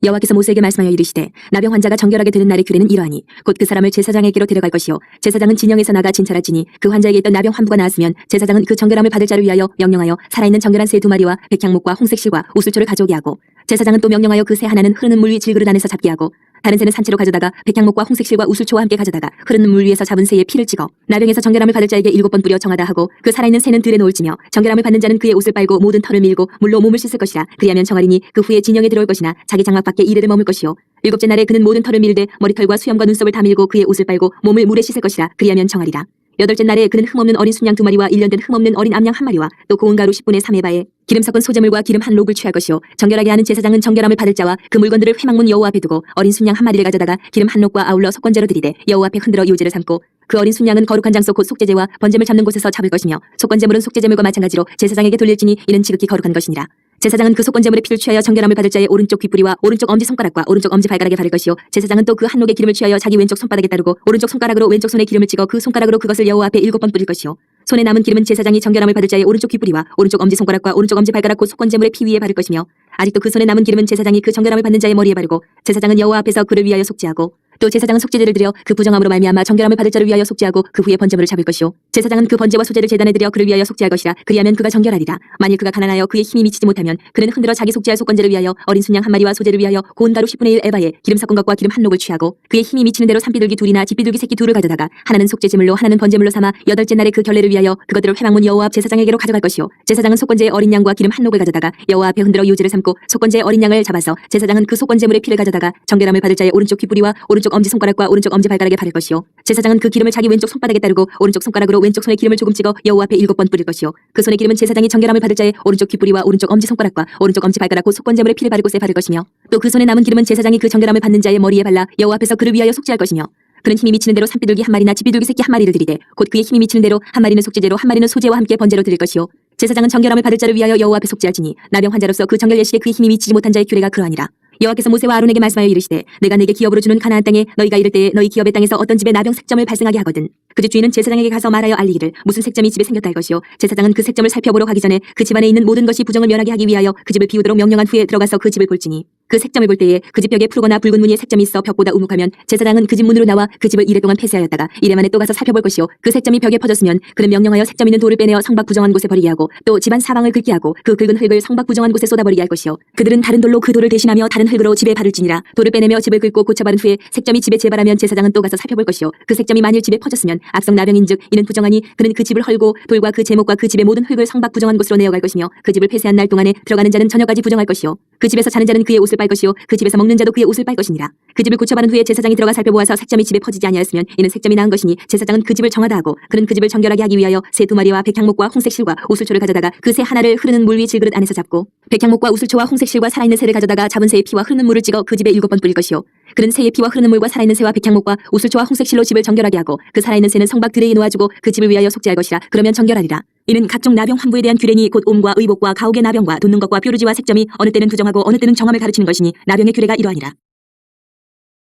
여호와께서 모세에게 말씀하여 이르시되 나병 환자가 정결하게 되는 날의 규례는 이러하니 곧 그 사람을 제사장에게로 데려갈 것이요 제사장은 진영에서 나가 진찰할지니 그 환자에게 있던 나병 환부가 나았으면 제사장은 그 정결함을 받을 자를 위하여 명령하여 살아있는 정결한 새 2마리와 백향목과 홍색실과 우슬초를 가져오게 하고 제사장은 또 명령하여 그 새 하나는 흐르는 물 위 질그릇 안에서 잡게 하고 다른 새는 산채로 가져다가 백향목과 홍색실과 우슬초와 함께 가져다가 흐르는 물 위에서 잡은 새의 피를 찍어 나병에서 정결함을 받을 자에게 7번 뿌려 정하다 하고 그 살아있는 새는 들에 놓을지며 정결함을 받는 자는 그의 옷을 빨고 모든 털을 밀고 물로 몸을 씻을 것이라. 그리하면 정하리니 그 후에 진영에 들어올 것이나 자기 장막 밖에 이르를 머물 것이요 7째 날에 그는 모든 털을 밀되 머리털과 수염과 눈썹을 다 밀고 그의 옷을 빨고 몸을 물에 씻을 것이라. 그리하면 정하리라. 여덟째 날에 그는 흠없는 어린 순양 2마리와 1년 된 흠없는 어린 암양 1마리와 또 고운 가루 10분의 3의 바에 기름 섞은 소재물과 기름 한 록을 취할 것이요 정결하게 하는 제사장은 정결함을 받을 자와 그 물건들을 회막문 여호와 앞에 두고 어린 순양 1마리를 가져다가 기름 한 록과 아울러 속건제로 드리되 여호와 앞에 흔들어 유제를 삼고 그 어린 순양은 거룩한 장소 곧 속죄제와 번제물 잡는 곳에서 잡을 것이며 속건제물은 속죄제물과 마찬가지로 제사장에게 돌릴지니 이는 지극히 거룩한 것이니라. 제사장은 그 속건제물의 피를 취하여 정결함을 받을 자의 오른쪽 귓뿌리와 오른쪽 엄지손가락과 오른쪽 엄지발가락에 바를 것이요 제사장은 또 그 한 록의 기름을 취하여 자기 왼쪽 손바닥에 따르고 오른쪽 손가락으로 왼쪽 손에 기름을 찍어 그 손가락으로 그것을 여호와 앞에 7번 뿌릴 것이요 손에 남은 기름은 제사장이 정결함을 받을 자의 오른쪽 귓뿌리와 오른쪽 엄지손가락과 오른쪽 엄지발가락 곧 속건제물의 피 위에 바를 것이며 아직도 그 손에 남은 기름은 제사장이 그 정결함을 받는 자의 머리에 바르고 제사장은 여호와 앞에서 그를 위하여 속죄하고 또 제사장은 속죄제를 드려 그 부정함으로 말미암아 정결함을 받을 자를 위하여 속죄하고 그 후에 번제물을 잡을 것이요 제사장은 그 번제와 소제를 제단에 드려 그를 위하여 속죄할 것이라 그리하면 그가 정결하리라. 만일 그가 가난하여 그의 힘이 미치지 못하면 그는 흔들어 자기 속죄할 속건제를 위하여 어린 순양 1마리와 소제를 위하여 고운 가루 10분의 1 에바에 기름 섞은 것과 기름 한 록을 취하고 그의 힘이 미치는 대로 산비둘기 2이나 집비둘기 새끼 2를 가져다가 하나는 속죄제물로 하나는 번제물로 삼아 여덟째 날에 그 결례를 위하여 그것들을 회막문 여호와 앞 제사장에게로 가져갈 것이요 제사장은 속건제의 어린 양과 기름 한 록을 가져다가 여호와 앞에 흔들어 유제를 삼고 속건제의 어린 양을 잡아서 제사장은 그 속건제물의 피를 가져다가 정결함을 받을 자의 오른쪽 귓뿌리와 오른쪽 엄지손가락과 오른쪽 엄지발가락에 바를 것이요 제사장은 그 기름을 자기 왼쪽 손바닥에 따르고 오른쪽 손가락으로 왼쪽 손에 기름을 조금 찍어 여호와 앞에 7번 뿌릴 것이요 그 손의 기름은 제사장이 정결함을 받을 자의 오른쪽 귓뿌리와 오른쪽 엄지손가락과 오른쪽 엄지발가락 곧 속건제물의 피를 바를 곳에 바를 것이며 또 그 손에 남은 기름은 제사장이 그 정결함을 받는 자의 머리에 발라 여호와 앞에서 그를 위하여 속죄할 것이며 그는 힘이 미치는 대로 산비둘기 1마리나 집비둘기 새끼 1마리를 드리되 곧 그의 힘이 미치는 대로 1마리는 속죄제로 1마리는 소제와 함께 번제로 드릴 것이요 제사장은 정결함을 받을 자를 위하여 여호와 앞에 속죄할지니 나병 환자로서 그 정결 예식에 그의 힘이 미치지 못한 자의 규례가 그러하니라. 여호와께서 모세와 아론에게 말씀하여 이르시되 내가 네게 기업으로 주는 가나안 땅에 너희가 이를 때에 너희 기업의 땅에서 어떤 집에 나병 색점을 발생하게 하거든 그 집 주인은 제사장에게 가서 말하여 알리기를 무슨 색점이 집에 생겼다 할 것이요 제사장은 그 색점을 살펴보러 가기 전에 그 집안에 있는 모든 것이 부정을 면하게 하기 위하여 그 집을 비우도록 명령한 후에 들어가서 그 집을 볼지니 그 색점을 볼 때에 그 집 벽에 푸르거나 붉은 무늬의 색점이 있어 벽보다 우묵하면 제사장은 그 집 문으로 나와 그 집을 이래 동안 폐쇄하였다가 이래 만에 또 가서 살펴볼 것이요 그 색점이 벽에 퍼졌으면 그는 명령하여 색점 있는 돌을 빼내어 성박 부정한 곳에 버리게 하고 또 집안 사방을 긁게 하고 그 긁은 흙을 성박 부정한 곳에 쏟아버리게 할 것이요 그들은 다른 돌로 그 돌을 대신하며 다른 흙으로 집에 바를지니라. 돌을 빼내며 집을 긁고 고쳐바른 후에 색점이 집에 재발하면 제사장은 또 가서 살펴볼 것이요 그 색점이 만일 집에 퍼졌으면 악성 나병인즉 이는 부정하니 그는 그 집을 헐고 돌과 그 제목과 그 집의 모든 흙을 성박 부정한 곳으로 내어갈 것이며 그 집을 폐쇄한 날 동안에 들어가는 자는 저녁까지 부정할 것이요 그 집에서 자는 자는 그의 옷을 빨 것이요 그 집에서 먹는 자도 그의 옷을 빨 것이니라. 그 집을 고쳐바른 후에 제사장이 들어가 살펴보아서 색점이 집에 퍼지지 아니하였으면 이는 색점이 나은 것이니 제사장은 그 집을 정하다 하고 그는 그 집을 정결하게 하기 위하여 새 2마리와 백향목과 홍색실과 우슬초를 가져다가 그 새 하나를 흐르는 물 위 질그릇 안에서 잡고 백향목과 우슬초와 홍색실과 살아있는 새를 가져다가 잡은 새의 피와 흐르는 물을 찍어 그 집에 7번 뿌릴 것이요 그는 새의 피와 흐르는 물과 살아있는 새와 백향목과 우슬초와 홍색실로 집을 정결하게 하고 그 살아있는 새는 성박 드레에 놓아주고 그 집을 위하여 속죄할 것이라. 그러면 정결하리라. 이는 각종 나병 환부에 대한 규례니 곧 옴과 의복과 가옥의 나병과 돋는 것과 뾰루지와 색점이 어느 때는 부정하고 어느 때는 정함을 가르치는 것이니 나병의 규례가 이러하니라.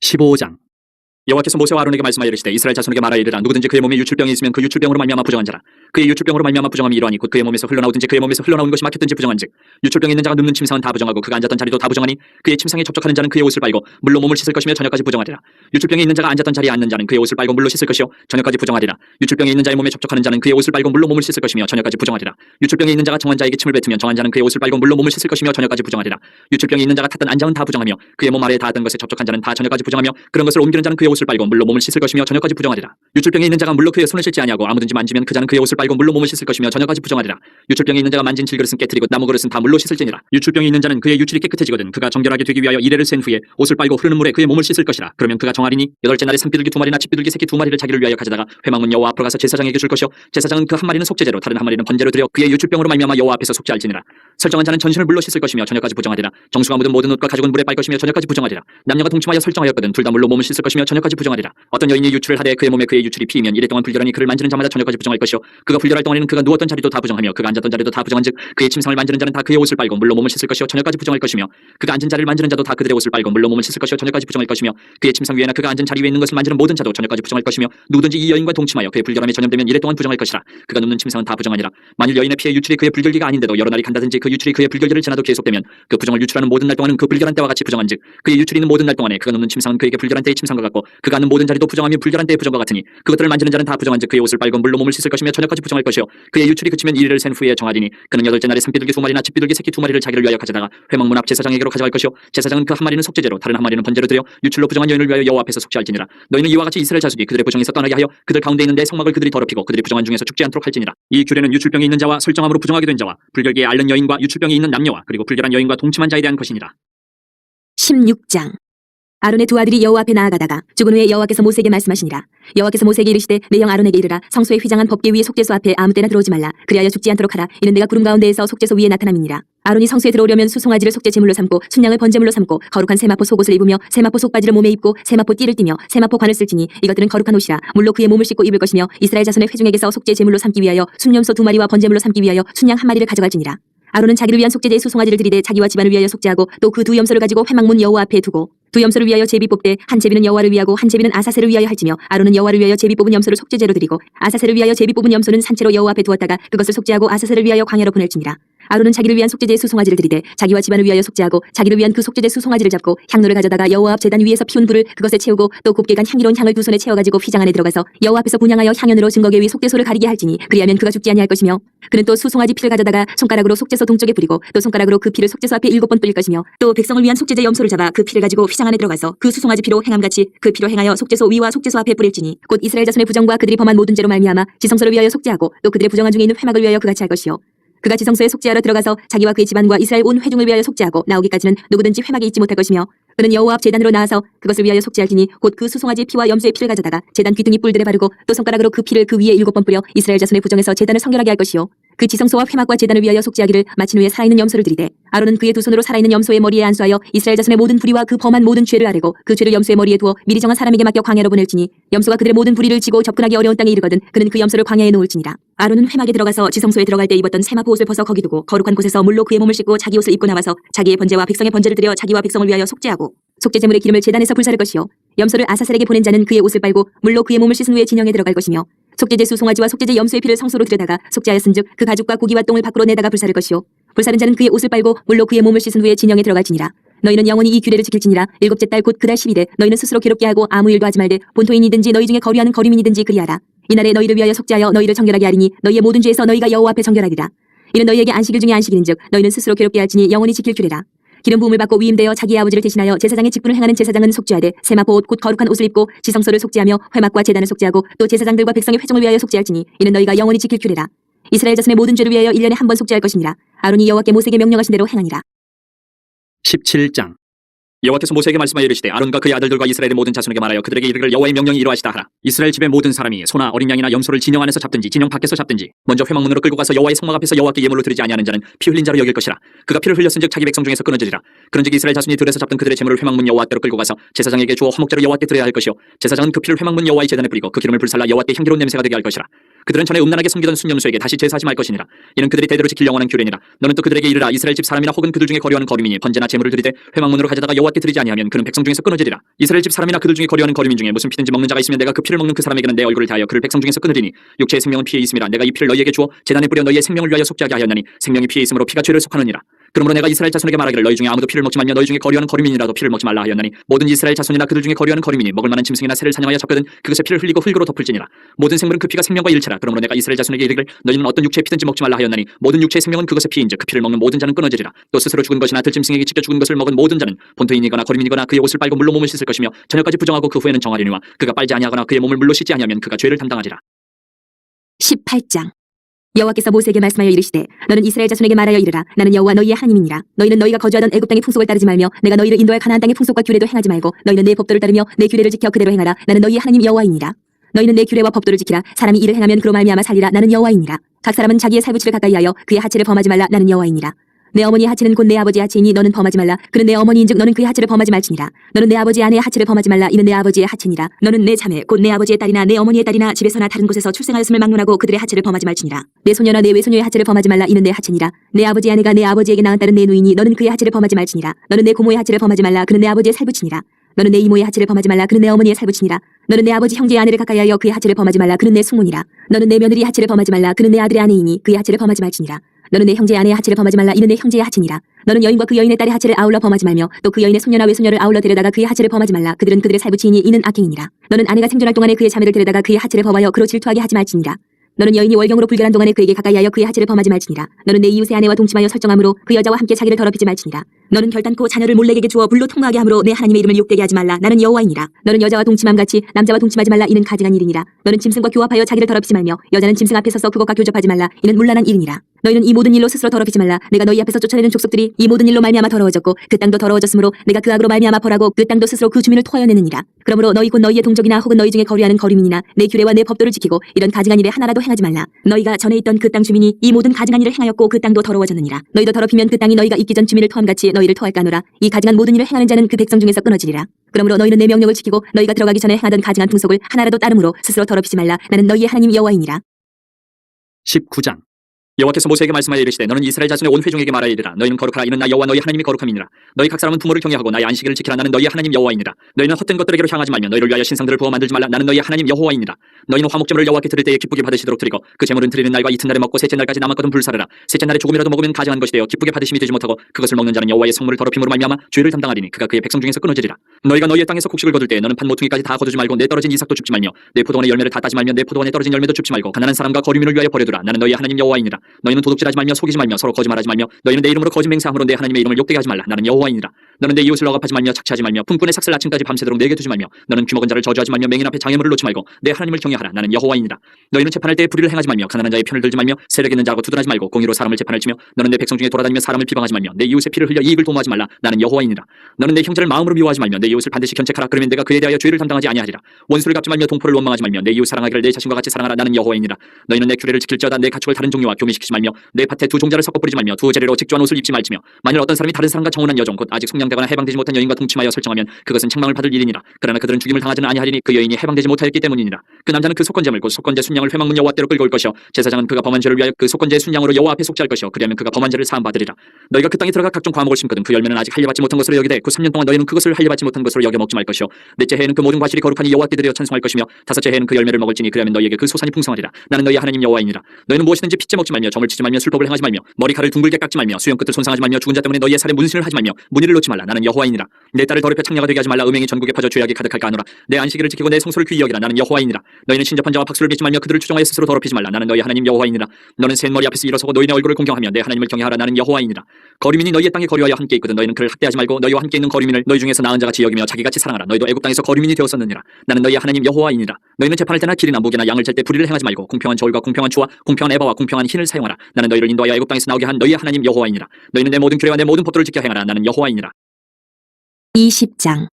15장 여호와께서 모세와 아론에게 말씀하여 이르시되 이스라엘 자손에게 말하여 이르라 누구든지 그의 몸에 유출병이 있으면 그 유출병으로 말미암아 부정한 자라 그의 유출병으로 말미암아 부정함이 이러하니 곧 그의 몸에서 흘러나오든지 그의 몸에서 흘러나온 것이 막혔든지 부정한즉 유출병이 있는 자가 눕는 침상은 다 부정하고 그가 앉았던 자리도 다 부정하니 그의 침상에 접촉하는 자는 그의 옷을 빨고 물로 몸을 씻을 것이며 저녁까지 부정하리라. 유출병이 있는 자가 앉았던 자리에 앉는 자는 그의 옷을 빨고 물로 씻을 것이요 저녁까지 부정하리라. 유출병이 있는 자의 몸에 접촉하는 자는 그의 옷을 빨고 물로 몸을 씻을 것이며 저녁까지 부정하리라. 유출병이 있는 자가 정한 자에게 침을 뱉으면 정한 자는 그의 옷을 빨고 물로 몸을 씻을 것이며 저녁까지 부정하리라. 유출병이 있는 자가 탔던 안장은 다 부정하며 그의 몸 아래에 닿았던 것에 접촉한 자는 다 저녁까지 부정하며 그런 것을 옮기는 자는 그의 옷을 빨고 물로 몸을 씻을 것이며 저녁까지 부정하리라. 유출병이 있는 자가 물로 그의 손을 씻지 아니하고 아무든지 만지면 그 자는 그의 옷을 빨고 물로 몸을 씻을 것이며 저녁까지 부정하리라. 유출병이 있는 자가 만진 질그릇은 깨뜨리고 나무 그릇은 다 물로 씻을지니라. 유출병이 있는 자는 그의 유출이 깨끗해지거든 그가 정결하게 되기 위하여 이레를 센 후에 옷을 빨고 흐르는 물에 그의 몸을 씻을 것이라. 그러면 그가 정하리니 여덟째 날에 산비둘기 2마리나 집비둘기 새끼 2마리를 자기를 위하여 가져다가 회막문 여호와 앞으로 가서 제사장에게 줄 것이요 제사장은 그 한 마리는 속죄제로 다른 한 마리는 번제로 드려 그의 유출병으로 말미암아 여호와 앞에서 속죄할지니라. 설정한 자는 전신을 물로 씻을 것이며 저녁까지 부정하리라. 정수가 묻은 모든 옷과 가죽은 물에 빨 것이며 저녁까지 부정하리라. 남녀가 동침하여 설정하였거든 둘 다 물로 몸을 씻을 것이며 저녁까지 부정하리라. 어떤 여인이 유출을 하되 그의 몸에 그의 유출이 피이면 이래 동안 불결하니 그를 만지는 자마다 저녁까지 부정할 것이요 그가 불결할 동안에는 그가 누웠던 자리도 다 부정하며 그가 앉았던 자리도 다 부정한즉 그의 침상을 만지는 자는 다 그의 옷을 빨고 물로 몸을 씻을 것이요 저녁까지 부정할 것이며 그가 앉은 자리를 만지는 자도 다 그들의 옷을 빨고 물로 몸을 씻을 것이요 저녁까지 부정할 것이며 그의 침상 위에나 그가 앉은 자리 위에 있는 것을 만지는 모든 자도 저녁까지 부정할 것이며 누구든지 이 여인과 동침하여 그의 불결함에 전염되면 이래 동안 부정할 것이라. 그가 눕는 침상은 다 부정하니라. 만일 여인의 피에 유출이 그의 불결기가 아닌데도 여러 날이 간다든지 그 유출이 그의 불결기를 지나도 계속되면 그 부정을 유출하는 모든 날 동안은 그 불결한 때와 같이 부정한즉 그의 유출이 있는 모든 날 동안에 그가 눕는 침상은 그에게 불결한 때의 침상과 같고 그가 앉는 모든 자리도 부정하며 불결한 때의 부정과 같으니 그것들을 만지는 자는 다 부정한즉 그의 옷을 빨고 물로 몸을 씻을 것이며 저녁까지 부정할 것이요 그의 유출이 그치면 이리를 센 후에 정하리니 그는 여덟째 날에 산비둘기 2마리나 집비둘기 새끼 2마리를 자기를 위하여 가져다가 회막문 앞 제사장에게로 가져갈 것이요 제사장은 그 한 마리는 속죄제로 다른 한 마리는 번제로 드려 유출로 부정한 여인을 위하여 여호와 앞에서 속죄할지니라. 너희는 이와 같이 이스라엘 자손이 그들의 부정에서 떠나게 하여 그들 가운데 있는 내 성막을 그들이 더럽히고 그들이 부정한 중에서 죽지 않도록 할지니라. 이 규례는 유출병이 있는 자와 설정함으로 부정하게 된 자와 불결기에 앓는 여인과 유출병이 있는 남녀와 그리고 불결한 여인과 동침한 자에 대한 것이니라. 16장 아론의 두 아들이 여호와 앞에 나아가다가 죽은 후에 여호와께서 모세에게 말씀하시니라. 여호와께서 모세에게 이르시되 내 형 아론에게 이르라. 성소에 휘장한 법궤 위에 속죄소 앞에 아무 때나 들어오지 말라. 그리하여 죽지 않도록 하라. 이는 내가 구름 가운데에서 속죄소 위에 나타남이니라. 아론이 성소에 들어오려면 수송아지를 속죄 제물로 삼고 순양을 번제물로 삼고 거룩한 세마포 속옷을 입으며 세마포 속바지를 몸에 입고 세마포 띠를 띠며 세마포 관을 쓸지니 이것들은 거룩한 옷이라. 물로 그의 몸을 씻고 입을 것이며 이스라엘 자손의 회중에게서 속죄 제물로 삼기 위하여 순염소 2마리와 번제물로 삼기 위하여 순양 1마리를 가져갈지니라. 아론은 자기를 위한 속죄제의 수송아지를 드리되 자기와 집안을 위하여 속죄하고 또 그 두 염소를 가지고 회막문 여호와 앞에 두고 두 염소를 위하여 제비 뽑되 한 제비는 여호와를 위하고 한 제비는 아사셀을 위하여 할지며 아론은 여호와를 위하여 제비 뽑은 염소를 속죄제로 드리고 아사셀을 위하여 제비 뽑은 염소는 산채로 여호와 앞에 두었다가 그것을 속죄하고 아사셀을 위하여 광야로 보낼지니라. 아론은 자기를 위한 속죄제의 수송아지를 드리되 자기와 집안을 위하여 속죄하고 자기를 위한 그 속죄제 수송아지를 잡고 향로를 가져다가 여호와 앞 제단 위에서 피운 불을 그것에 채우고 또 곱게 간 향기로운 향을 두 손에 채워가지고 휘장 안에 들어가서 여호와 앞에서 분향하여 향연으로 증거계 위 속죄소를 가리게 할지니 그리하면 그가 죽지 아니할 것이며 그는 또 수송아지 피를 가져다가 손가락으로 속죄소 동쪽에 뿌리고 또 손가락으로 그 피를 속죄소 앞에 7번 뿌릴 것이며 또 백성을 위한 속죄제 염소를 잡아 그 피를 가지고 휘장 안에 들어가서 그 수송아지 피로 행함같이 그 피로 행하여 속죄소 위와 속죄소 앞에 뿌릴지니 곧 이스라엘 자손의 부정과 그들이 범한 모든 죄로 말미암아 지성소를 위하여 속죄하고 또 그들의 부정한 중에 있는 회막을 위하여 그같이 할 것이요 그가 지성소에 속죄하러 들어가서 자기와 그의 집안과 이스라엘 온 회중을 위하여 속죄하고 나오기까지는 누구든지 회막에 있지 못할 것이며 그는 여호와 앞 제단으로 나아서 그것을 위하여 속죄할지니 곧 그 수송아지의 피와 염소의 피를 가져다가 제단 귀퉁이 뿔들에 바르고 또 손가락으로 그 피를 그 위에 7번 뿌려 이스라엘 자손의 부정에서 제단을 성결하게 할 것이요 그 지성소와 회막과 제단을 위하여 속죄하기를 마친 후에 살아있는 염소를 드리되 아론은 그의 두 손으로 살아있는 염소의 머리에 안수하여 이스라엘 자손의 모든 불의와 그 범한 모든 죄를 아뢰고 그 죄를 염소의 머리에 두어 미리 정한 사람에게 맡겨 광야로 보낼지니 염소가 그들의 모든 불의를 지고 접근하기 어려운 땅에 이르거든 그는 그 염소를 광야에 놓을지니라. 아론은 회막에 들어가서 지성소에 들어갈 때 입었던 세마포 옷을 벗어 거기 두고 거룩한 곳에서 물로 그의 몸을 씻고 자기 옷을 입고 나와서 자기의 번제와 백성의 번제를 드려 자기와 백성을 위하여 속죄하고 속죄제물의 기름을 제단에서 불사를 것이요 염소를 아사셀에게 보낸 자는 그의 옷을 빨고 물로 그의 몸을 씻은 후에 진영에 들어갈 것이며 속죄제 수송아지와 속죄제 염소의 피를 성소로 들여다가 속죄하였은즉 그 가죽과 고기와 똥을 밖으로 내다가 불사를 것이요 불사른 자는 그의 옷을 빨고 물로 그의 몸을 씻은 후에 진영에 들어갈지니라. 너희는 영원히 이 규례를 지킬지니라. 7째 달 곧 그달 10일에 너희는 스스로 괴롭게 하고 아무 일도 하지 말되 본토인이든지 너희 중에 거류하는 거류민이든지 그리하라. 이날에 너희를 위하여 속죄하여 너희를 정결하게 하리니 너희의 모든 죄에서 너희가 여호와 앞에 정결하리라. 이는 너희에게 안식일 중에 안식일인즉 너희는 스스로 괴롭게 할지니 영원히 지킬 규례라. 기름 부음을 받고 위임되어 자기의 아버지를 대신하여 제사장의 직분을 행하는 제사장은 속죄하되 세마포 옷 곧 거룩한 옷을 입고 지성소를 속죄하며 회막과 제단을 속죄하고 또 제사장들과 백성의 회중을 위하여 속죄할지니 이는 너희가 영원히 지킬 규례라. 이스라엘 자손의 모든 죄를 위하여 1년에 한 번 속죄할 것이니라. 아론이 여호와께 모세에게 명령하신 대로 행하니라. 17장 여호와께서 모세에게 말씀하여 이르시되 아론과 그의 아들들과 이스라엘의 모든 자손에게 말하여 그들에게 이르기를 여호와의 명령이 이러하시다 하라. 이스라엘 집의 모든 사람이 소나 어린 양이나 염소를 진영 안에서 잡든지 진영 밖에서 잡든지 먼저 회막문으로 끌고 가서 여호와의 성막 앞에서 여호와께 예물로 드리지 아니하는 자는 피 흘린 자로 여길 것이라. 그가 피를 흘렸은즉 자기 백성 중에서 끊어지리라. 그런즉 이스라엘 자손이 들에서 잡던 그들의 제물을 회막문 여호와 앞대로 끌고 가서 제사장에게 주어 화목제로 여호와께 드려야 할 것이요 제사장은 그 피를 회막문 여호와의 제단에 뿌리고 그 기름을 불살라 여호와께 향기로운 냄새가 되게 할 것이라. 그들은 전에 음란하게 섬기던 순염소에게 다시 제사하지 말 것이니라. 이는 그들이 대대로 지킬 영원한 규례니라. 너는 또 그들에게 이르라. 이스라엘 집 사람이나 혹은 그들 중에 거류하는 거류민이 번제나 제물을 드리되 회막문으로 가져다가 여호와께 드리지 아니하면 그는 백성 중에서 끊어지리라. 이스라엘 집 사람이나 그들 중에 거류하는 거류민 중에 무슨 피든지 먹는 자가 있으면 내가 그 피를 먹는 그 사람에게는 내 얼굴을 다하여 그를 백성 중에서 끊으리니 육체의 생명은 피에 있음이라. 내가 이 피를 너희에게 주어 제단에 뿌려 너희의 생명을 위하여 속죄하게 하였나니 생명이 피에 있으므로 피가 죄를 속하느니라. 그러므로 내가 이스라엘 자손에게 말하기를 너희 중에 아무도 피를 먹지 말며 너희 중에 거류하는 거류민이라도 피를 먹지 말라 하였나니 모든 이스라엘 자손이나 그들 중에 거류하는 거류민이 먹을 만한 짐승이나 새를 사냥하여 잡거든 그것에 피를 흘리고 흙으로 덮을지니라. 모든 생물은 그 피가 생명과 일체라. 그러므로 내가 이스라엘 자손에게 이르기를 너희는 어떤 육체의 피든지 먹지 말라 하였나니 모든 육체의 생명은 그것의 피인즉 그 피를 먹는 모든 자는 끊어지리라. 또 스스로 죽은 것이나 들짐승에게 찢겨 죽은 것을 먹은 모든 자는 본토인이거나 거류민이거나 그의 옷을 빨고 물로 몸을 씻을 것이며 저녁까지 부정하고 그 후에는 정하리니와 그가 빨지 아니하거나 그의 몸을 물로 씻지 아니하면 그가 죄를 담당하리라. 18장 여호와께서 모세에게 말씀하여 이르시되 너는 이스라엘 자손에게 말하여 이르라. 나는 여호와 너희의 하나님이니라. 너희는 너희가 거주하던 애굽 땅의 풍속을 따르지 말며 내가 너희를 인도할 가나안 땅의 풍속과 규례도 행하지 말고 너희는 내 법도를 따르며 내 규례를 지켜 그대로 행하라. 나는 너희의 하나님 여호와이니라. 너희는 내 규례와 법도를 지키라. 사람이 이를 행하면 그로 말미암아 살리라. 나는 여호와이니라. 각 사람은 자기의 살부치를 가까이하여 그의 하체를 범하지 말라. 나는 여호와이니라. 내 어머니의 하체는 곧 내 아버지의 하체이니 너는 범하지 말라. 그는 내 어머니인즉 너는 그의 하체를 범하지 말지니라. 너는 내 아버지의 아내의 하체를 범하지 말라. 이는 내 아버지의 하체니라. 너는 내 자매 곧 내 아버지의 딸이나 내 어머니의 딸이나 집에서나 다른 곳에서 출생하였음을 막론하고 그들의 하체를 범하지 말지니라. 내 소녀나 내 외소녀의 하체를 범하지 말라. 이는 내 하체니라. 내 아버지의 아내가 내 아버지에게 낳은 딸은 내 누이니 너는 그의 하체를 범하지 말지니라. 너는 내 고모의 하체를 범하지 말라. 그는 내 아버지의 살부치니라. 너는 내 이모의 하체를 범하지 말라. 그는 내 어머니의 살부치니라. 너는 내 아버지 형제의 아내를 가까이하여 그의 하체를 범하지 말라. 그는 내 숙모니라. 너는 내 며느리의 하체를 범하지 말라. 그는 내 아들의 아내이니 그의 하체를 범하지 말지니라. 너는 내 형제의 아내의 하체를 범하지 말라. 이는 내 형제의 하체니라. 너는 여인과 그 여인의 딸의 하체를 아울러 범하지 말며 또 그 여인의 손녀나 외손녀를 아울러 데려다가 그의 하체를 범하지 말라. 그들은 그들의 살부치이니 이는 악행이니라. 너는 아내가 생존할 동안에 그의 자매를 데려다가 그의 하체를 범하여 그로 질투하게 하지 말지니라. 너는 여인이 월경으로 불결한 동안에 그에게 가까이하여 그의 하체를 범하지 말지니라. 너는 내 이웃의 아내와 동침하여 설정함으로 그 여자와 함께 자기를 더럽히지 말지니라. 너는 결단코 자녀를 몰래에게 주어 불로 통과하게 함으로 내 하나님의 이름을 욕되게 하지 말라. 나는 여호와이니라. 너는 여자와 동침함 같이 남자와 동침하지 말라. 이는 가증한 일이니라. 너는 짐승과 교합하여 자기를 더럽히지 말며 여자는 짐승 앞에 서서 그것과 교접하지 말라. 이는 문란한 일이니라. 너희는 이 모든 일로 스스로 더럽히지 말라. 내가 너희 앞에서 쫓아내는 족속들이 이 모든 일로 말미암아 더러워졌고 그 땅도 더러워졌으므로 내가 그 악으로 말미암아 벌하고 그 땅도 스스로 그 주민을 토하여내느니라. 그러므로 너희 곧 너희의 동족이나 혹은 너희 중에 거류하는 거류민이나 내 규례와 내 법도를 지키고 이런 가증한 일에 하나라도 행하지 말라. 너희가 전에 있던 그 땅 주민이 이 모든 가증한 일을 행하였고 그 땅도 더러워졌느니라. 너희도 더럽히면 그 땅이 너희가 있기 전 주민을 토함같이 너희를 토할까노라. 이 가증한 모든 일을 행하는 자는 그 백성 중에서 끊어지리라. 그러므로 너희는 내 명령을 지키고 너희가 들어가기 전에 행하던 가증한 풍속을 하나라도 따름으로 스스로 더럽히지 말라. 나는 너희의 하나님 여호와이니라. 19장. 여호와께서 모세에게 말씀하여 이르시되 너는 이스라엘 자손의 온 회중에게 말하여 이르라. 너희는 거룩하라. 이는 나 여호와 너희 하나님이 거룩함이니라. 너희 각 사람은 부모를 경외하고 나의 안식일을 지키라. 나는 너희 하나님 여호와이니라. 너희는 헛된 것들에게로 향하지 말며 너희를 위하여 신상들을 부어 만들지 말라. 나는 너희 하나님 여호와이니라. 너희는 화목제물을 여호와께 드릴 때에 기쁘게 받으시도록 드리고 그 제물은 드리는 날과 이튿날에 먹고 셋째 날까지 남았거든 불사르라. 셋째 날에 조금이라도 먹으면 가증한 것이 되어 기쁘게 받으심이 되지 못하고 그것을 먹는 자는 여호와의 성물을 더럽힘으로 말미암아 죄를 담당하리니 그가 그의 백성 중에서 끊어지리라. 너희가 너희의 땅에서 곡식을 거둘 때 너는 판모퉁이까지 다 거두지 말고 내 떨어진 이삭도 줍지 말며 내 포도원의 열매를 다 따지 말며 내 포도원에 떨어진 열매도 줍지 말고 가난한 사람과 거류민을 위하여 버려두라. 나는 너희 하나님 여호와이니라. 너희는 도둑질하지 말며 속이지 말며 서로 거짓말하지 말며 너희는 내 이름으로 거짓 맹세함으로 내 하나님의 이름을 욕되게 하지 말라. 나는 여호와이니라. 너는 내 이웃을 억압하지 말며 착취하지 말며 품꾼의 삭슬 아침까지 밤새도록 내게 두지 말며 너는 귀먹은 자를 저주하지 말며 맹인 앞에 장애물을 놓지 말고 내 하나님을 경외하라. 나는 여호와이니라. 너희는 재판할 때에 불의를 행하지 말며 가난한 자의 편을 들지 말며 세력 있는 자하고 두둔하지 말고 공의로 사람을 재판을 치며 너는 내 백성 중에 돌아다니며 사람을 비방하지 말며 내 이웃의 피를 흘려 이익을 도모하지 말라. 나는 여호와이니라. 너는 내 형제를 마음으로 미워하지 말며 내 이웃을 반드시 견책하라. 그러면 내가 그에 대하여 죄를 담당하지 아니하리라. 원수를 갚지 말며 동포를 원망하지 말며 내 이웃 사랑하기를 내 자신과 같이 사랑하라. 나는 여호와이니라. 너희는 내 규례를 지킬지어다. 내 가축을 다른 종류와 교미시키지 말며 내 밭에 두 종자를 섞어 뿌리지 말며 두 재래로 직조한 옷을 입지 말지며 만일 어떤 사람이 다른 사람과 정혼한 여종 곧 아직 속량되거나 해방되지 못한 여인과 동침하여 설정하면 그것은 책망을 받을 일이니라. 그러나 그들은 죽임을 당하지는 아니하리니 그 여인이 해방되지 못하였기 때문이니라. 그 남자는 그 속건제물 곧 속건제 순양을 회막문 여호와께로 끌고 올 것이요 제사장은 그가 범한 죄를 위하여 그 속건제의 순양으로 여호와 앞에 속죄할 것이요 그리하면 그가 범한 죄를 사함 받으리라. 너희가 그 땅에 들어가 각종 과목을 심거든 그 열매는 아직 할례받지 못한 것으로 여기되 그 3년 동안 너희는 그것을 할례받지 못한 것으로 여겨 먹지 말 것이요 넷째 해에는 그 모든 과실이 거룩하니 여호와께 드려 천송할 것이며 다섯째 해에는 그 열매를 먹을지니 그리하면 너희에게 그 소산이 풍성하리라. 나는 너희 하나님 여호와이니라. 너희는 무엇이든지 핏째 먹지 말며 점을 치지 말며 술법을 행하지 말며 머리칼을 둥글게 깎지 말며 수염 끝을 손상하지 말며 죽은 자 때문에 너희의 살에 문신을 하지 말며 문의를 놓지 말라. 나는 여호와이니라. 내 딸을 더럽혀 창녀가 되게 하지 말라. 음행이 전국에 퍼져 죄악이 가득할까 하노라. 내 안식일을 지키고 내 성소를 귀히 여기라. 나는 여호와이니라. 너희는 신접한 자와 박수를 빚지 말며 그들을 추종하여 스스로 더럽히지 말라. 나는 너희 하나님 여호와이니라. 너는 셋 머리 앞에서 일어서고 노인의 얼굴을 공경하며 내 하나님을 경외하라. 나는 여호와이니라. 거류민이 너희의 땅에 거류하여 함께 있거든 너희는 그를 학대하지 말고 너희와 함께 있는 거류민을 너희 중에서 나은 자같이 여기며 자기같이 사랑하라. 너희도 애굽 땅에서 거류민이 되었었느니라. 나는 너희 하나님 여호와이니라. 너희는 재판할 때나 길이나 무게나 양을 잴 때 불의를 행하지 말고 공평한 저울과 공평한 추와 공평한 에바와 공평한 흰을 사용하라. 나는 너희를 인도하여 애굽 땅에서 나오게 한 너희 하나님 여호와이니라. 너희는 내 모든 규례와 내 모든 법도를 지켜 행하라. 나는 여호와이니라. 20장.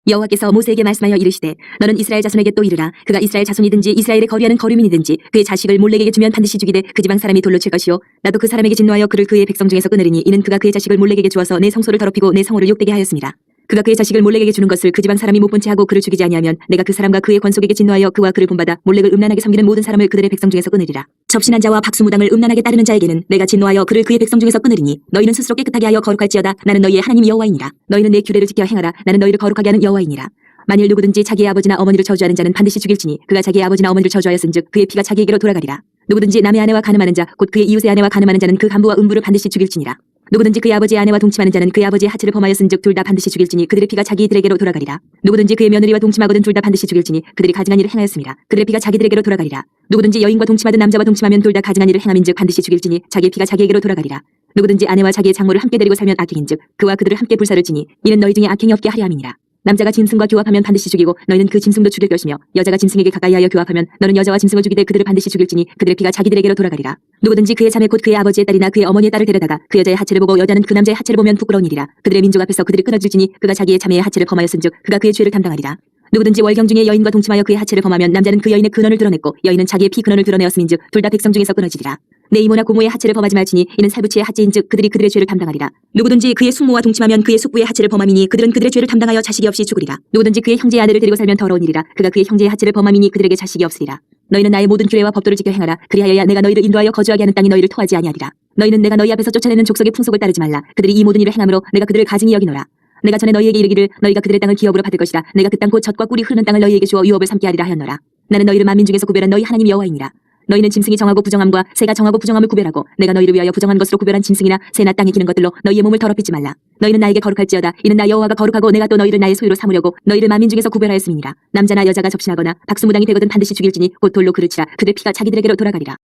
여호와께서 모세에게 말씀하여 이르시되 너는 이스라엘 자손에게 또 이르라. 그가 이스라엘 자손이든지 이스라엘에 거류하는 거류민이든지 그의 자식을 몰래에게 주면 반드시 죽이되 그 지방 사람이 돌로 칠 것이요 나도 그 사람에게 진노하여 그를 그의 백성 중에서 끊으리니 이는 그가 그의 자식을 몰래에게 주어서 내 성소를 더럽히고 내 성호를 욕되게 하였습니다. 그가 그의 자식을 몰렉에게 주는 것을 그 지방 사람이 못 본 채 하고 그를 죽이지 아니하면 내가 그 사람과 그의 권속에게 진노하여 그와 그를 본받아 몰렉을 음란하게 섬기는 모든 사람을 그들의 백성 중에서 끊으리라. 접신한 자와 박수무당을 음란하게 따르는 자에게는 내가 진노하여 그를 그의 백성 중에서 끊으리니 너희는 스스로 깨끗하게 하여 거룩할지어다. 나는 너희의 하나님 여호와이니라. 너희는 내 규례를 지켜 행하라. 나는 너희를 거룩하게 하는 여호와이니라. 만일 누구든지 자기의 아버지나 어머니를 저주하는 자는 반드시 죽일지니 그가 자기의 아버지나 어머니를 저주하였은즉 그의 피가 자기에게로 돌아가리라. 누구든지 남의 아내와 간음하는 자 곧 그의 이웃의 아내와 간음하는 자는 그 간부와 음부를 반드시 죽일지니라. 누구든지 그의 아버지의 아내와 동침하는 자는 그의 아버지의 하체를 범하였은즉 둘 다 반드시 죽일지니 그들의 피가 자기들에게로 돌아가리라. 누구든지 그의 며느리와 동침하거든 둘 다 반드시 죽일지니 그들이 가증한 일을 행하였습니다. 그들의 피가 자기들에게로 돌아가리라. 누구든지 여인과 동침하든 남자와 동침하면 둘 다 가증한 일을 행함인즉 반드시 죽일지니 자기의 피가 자기에게로 돌아가리라. 누구든지 아내와 자기의 장모를 함께 데리고 살면 악행인즉 그와 그들을 함께 불사를 지니 이는 너희 중에 악행이 없게 하려 함이니라. 남자가 짐승과 교합하면 반드시 죽이고 너희는 그 짐승도 죽일 것이며 여자가 짐승에게 가까이하여 교합하면 너는 여자와 짐승을 죽이되 그들을 반드시 죽일지니 그들의 피가 자기들에게로 돌아가리라. 누구든지 그의 자매 곧 그의 아버지의 딸이나 그의 어머니의 딸을 데려다가 그 여자의 하체를 보고 여자는 그 남자의 하체를 보면 부끄러운 일이라. 그들의 민족 앞에서 그들이 끊어질지니 그가 자기의 자매의 하체를 범하였은즉 그가 그의 죄를 담당하리라. 누구든지 월경 중에 여인과 동침하여 그의 하체를 범하면 남자는 그 여인의 근원을 드러냈고 여인은 자기의 피 근원을 드러내었음인즉 둘 다 백성 중에서 끊어지리라. 내 이모나 고모의 하체를 범하지 말지니 이는 살부치의 하체인즉 그들이 그들의 죄를 담당하리라. 누구든지 그의 숙모와 동침하면 그의 숙부의 하체를 범함이니 그들은 그들의 죄를 담당하여 자식이 없이 죽으리라. 누구든지 그의 형제의 아내를 데리고 살면 더러운 일이라. 그가 그의 형제의 하체를 범함이니 그들에게 자식이 없으리라. 너희는 나의 모든 규례와 법도를 지켜 행하라. 그리하여야 내가 너희를 인도하여 거주하게 하는 땅이 너희를 토하지 아니하리라. 너희는 내가 너희 앞에서 쫓아내는 족속의 풍속을 따르지 말라. 그들이 이 모든 일을 행함으로 내가 그들을 가증히 여기노라. 내가 전에 너희에게 이르기를 너희가 그들의 땅을 기업으로 받을 것이라. 내가 그 땅 곧 젖과 꿀이 흐르는 땅을 너희에게 주어 유업을 삼게 하리라 하였노라. 나는 너희를 만민 중에서 구별한 너희 하나님 여호와이니라. 너희는 짐승이 정하고 부정함과 새가 정하고 부정함을 구별하고 내가 너희를 위하여 부정한 것으로 구별한 짐승이나 새나 땅에 기는 것들로 너희의 몸을 더럽히지 말라. 너희는 나에게 거룩할지어다. 이는 나 여호와가 거룩하고 내가 또 너희를 나의 소유로 삼으려고 너희를 만민 중에서 구별하였음이니라. 남자나 여자가 접신하거나 박수무당이 되거든 반드시 죽일지니 곧 돌로 그르치라. 그들 피가 자기들에게로 돌아가리라.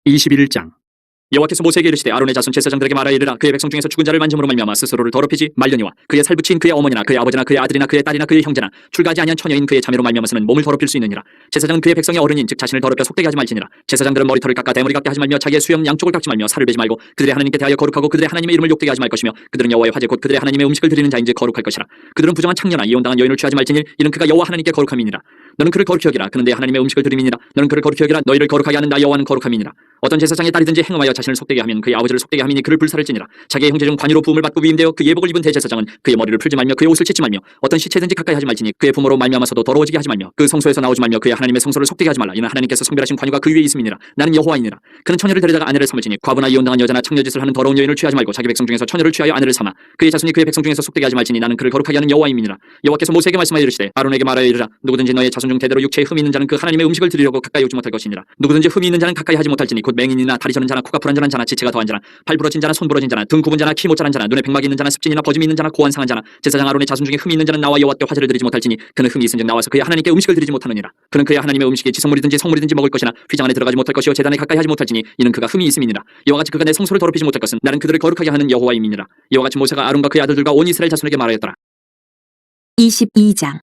21장. 여호와께서 모세에게 이르시되 아론의 자손 제사장들에게 말하여 이르라. 그의 백성 중에서 죽은 자를 만짐으로 말미암아 스스로를 더럽히지 말려니와 그의 살붙인 그의 어머니나 그의 아버지나 그의 아들이나 그의 딸이나 그의 형제나 출가하지 아니한 처녀인 그의 자매로 말미암아서는 몸을 더럽힐 수 있느니라. 제사장은 그의 백성의 어른인 즉 자신을 더럽혀 속되게 하지 말지니라. 제사장들은 머리털을 깎아 대머리 같게 하지 말며 자기의 수염 양쪽을 깎지 말며 살을 베지 말고 그들의 하나님께 대하여 거룩하고 그들의 하나님의 이름을 욕되게 하지 말 것이며 그들은 여호와의 화제 곧 그들의 하나님의 음식을 드리는 자인즉 거룩할 것이라. 그들은 부정한 창녀나 이혼당한 여인을 취하지 말지니 이는 그가 여호와 하나님께 거룩함이니라. 너는 그를 거룩히 여기라. 그는 내 하나님의 음식을 드림이니라. 너는 그를 거룩히 여기라. 너희를 거룩하게 하는 나 여호와는 거룩함이니라. 어떤 제사장의 딸이든지 행음하여 자신을 속되게 하면 그의 아버지를 속되게 함이니 그를 불살을지니라. 자기의 형제 중 관유로 부음을 받고 위임되어 그 예복을 입은 대제사장은 그의 머리를 풀지 말며 그의 옷을 찢지 말며 어떤 시체든지 가까이 하지 말지니 그의 부모로 말미암아서도 더러워지게 하지 말며 그 성소에서 나오지 말며 그의 하나님의 성소를 속되게 하지 말라. 이는 하나님께서 성별하신 관유가 그 위에 있음이니라. 나는 여호와이니라. 그는 처녀를 데려다가 아내를 삼을지니 과부나 이혼당한 여자나 창녀짓을 하는 더러운 여인을 취하지 말고 자기 백성 중에서 처녀를 취하여 아내를 삼아 그의 자손이 그의 백성 중에서 속되게 하지 말지니 나는 그를 거룩하게 하는 여호와임이니라. 여호와께서 모세에게 말씀하여 이르시되 아론에게 말하여 이르라. 누구든지 너의 자손 중 대대로 육체에 흠이 있는 자는 그 하나님의 음식을 드리려고 가까이 오지 못할 것이니라. 누구든지 흠이 있는 자는 가까이 하지 못할지니 곧 맹인이나 다리 저는 자나 코가 불안전한 자나 지체가 더한 자나 팔 부러진 자나 손 부러진 자나 등 굽은 자나 키 모자란 자나 눈에 백막이 있는 자나 습진이나 버짐이 있는 자나 고환 상한 자나 제사장 아론의 자손 중에 흠이 있는 자는 나와 여호와께 화제를 드리지 못할지니 그는 흠이 있은즉 나와서 그의 하나님께 음식을 드리지 못하느니라. 그는 그의 하나님의 음식이 지성물이든지 성물이든지 먹을 것이나 휘장 안에 들어가지 못할 것이요 제단에 가까이 하지 못할지니 이는 그가 흠이 있음이니라. 이와 같이 그가 내 성소를 더럽히지 못할 것은 나는 그들을 거룩하게 하는 여호와임이니라. 이와 같이 모세가 아론과 그의 아들들과 온 이스라엘 자손에게 말하였더라. 22장.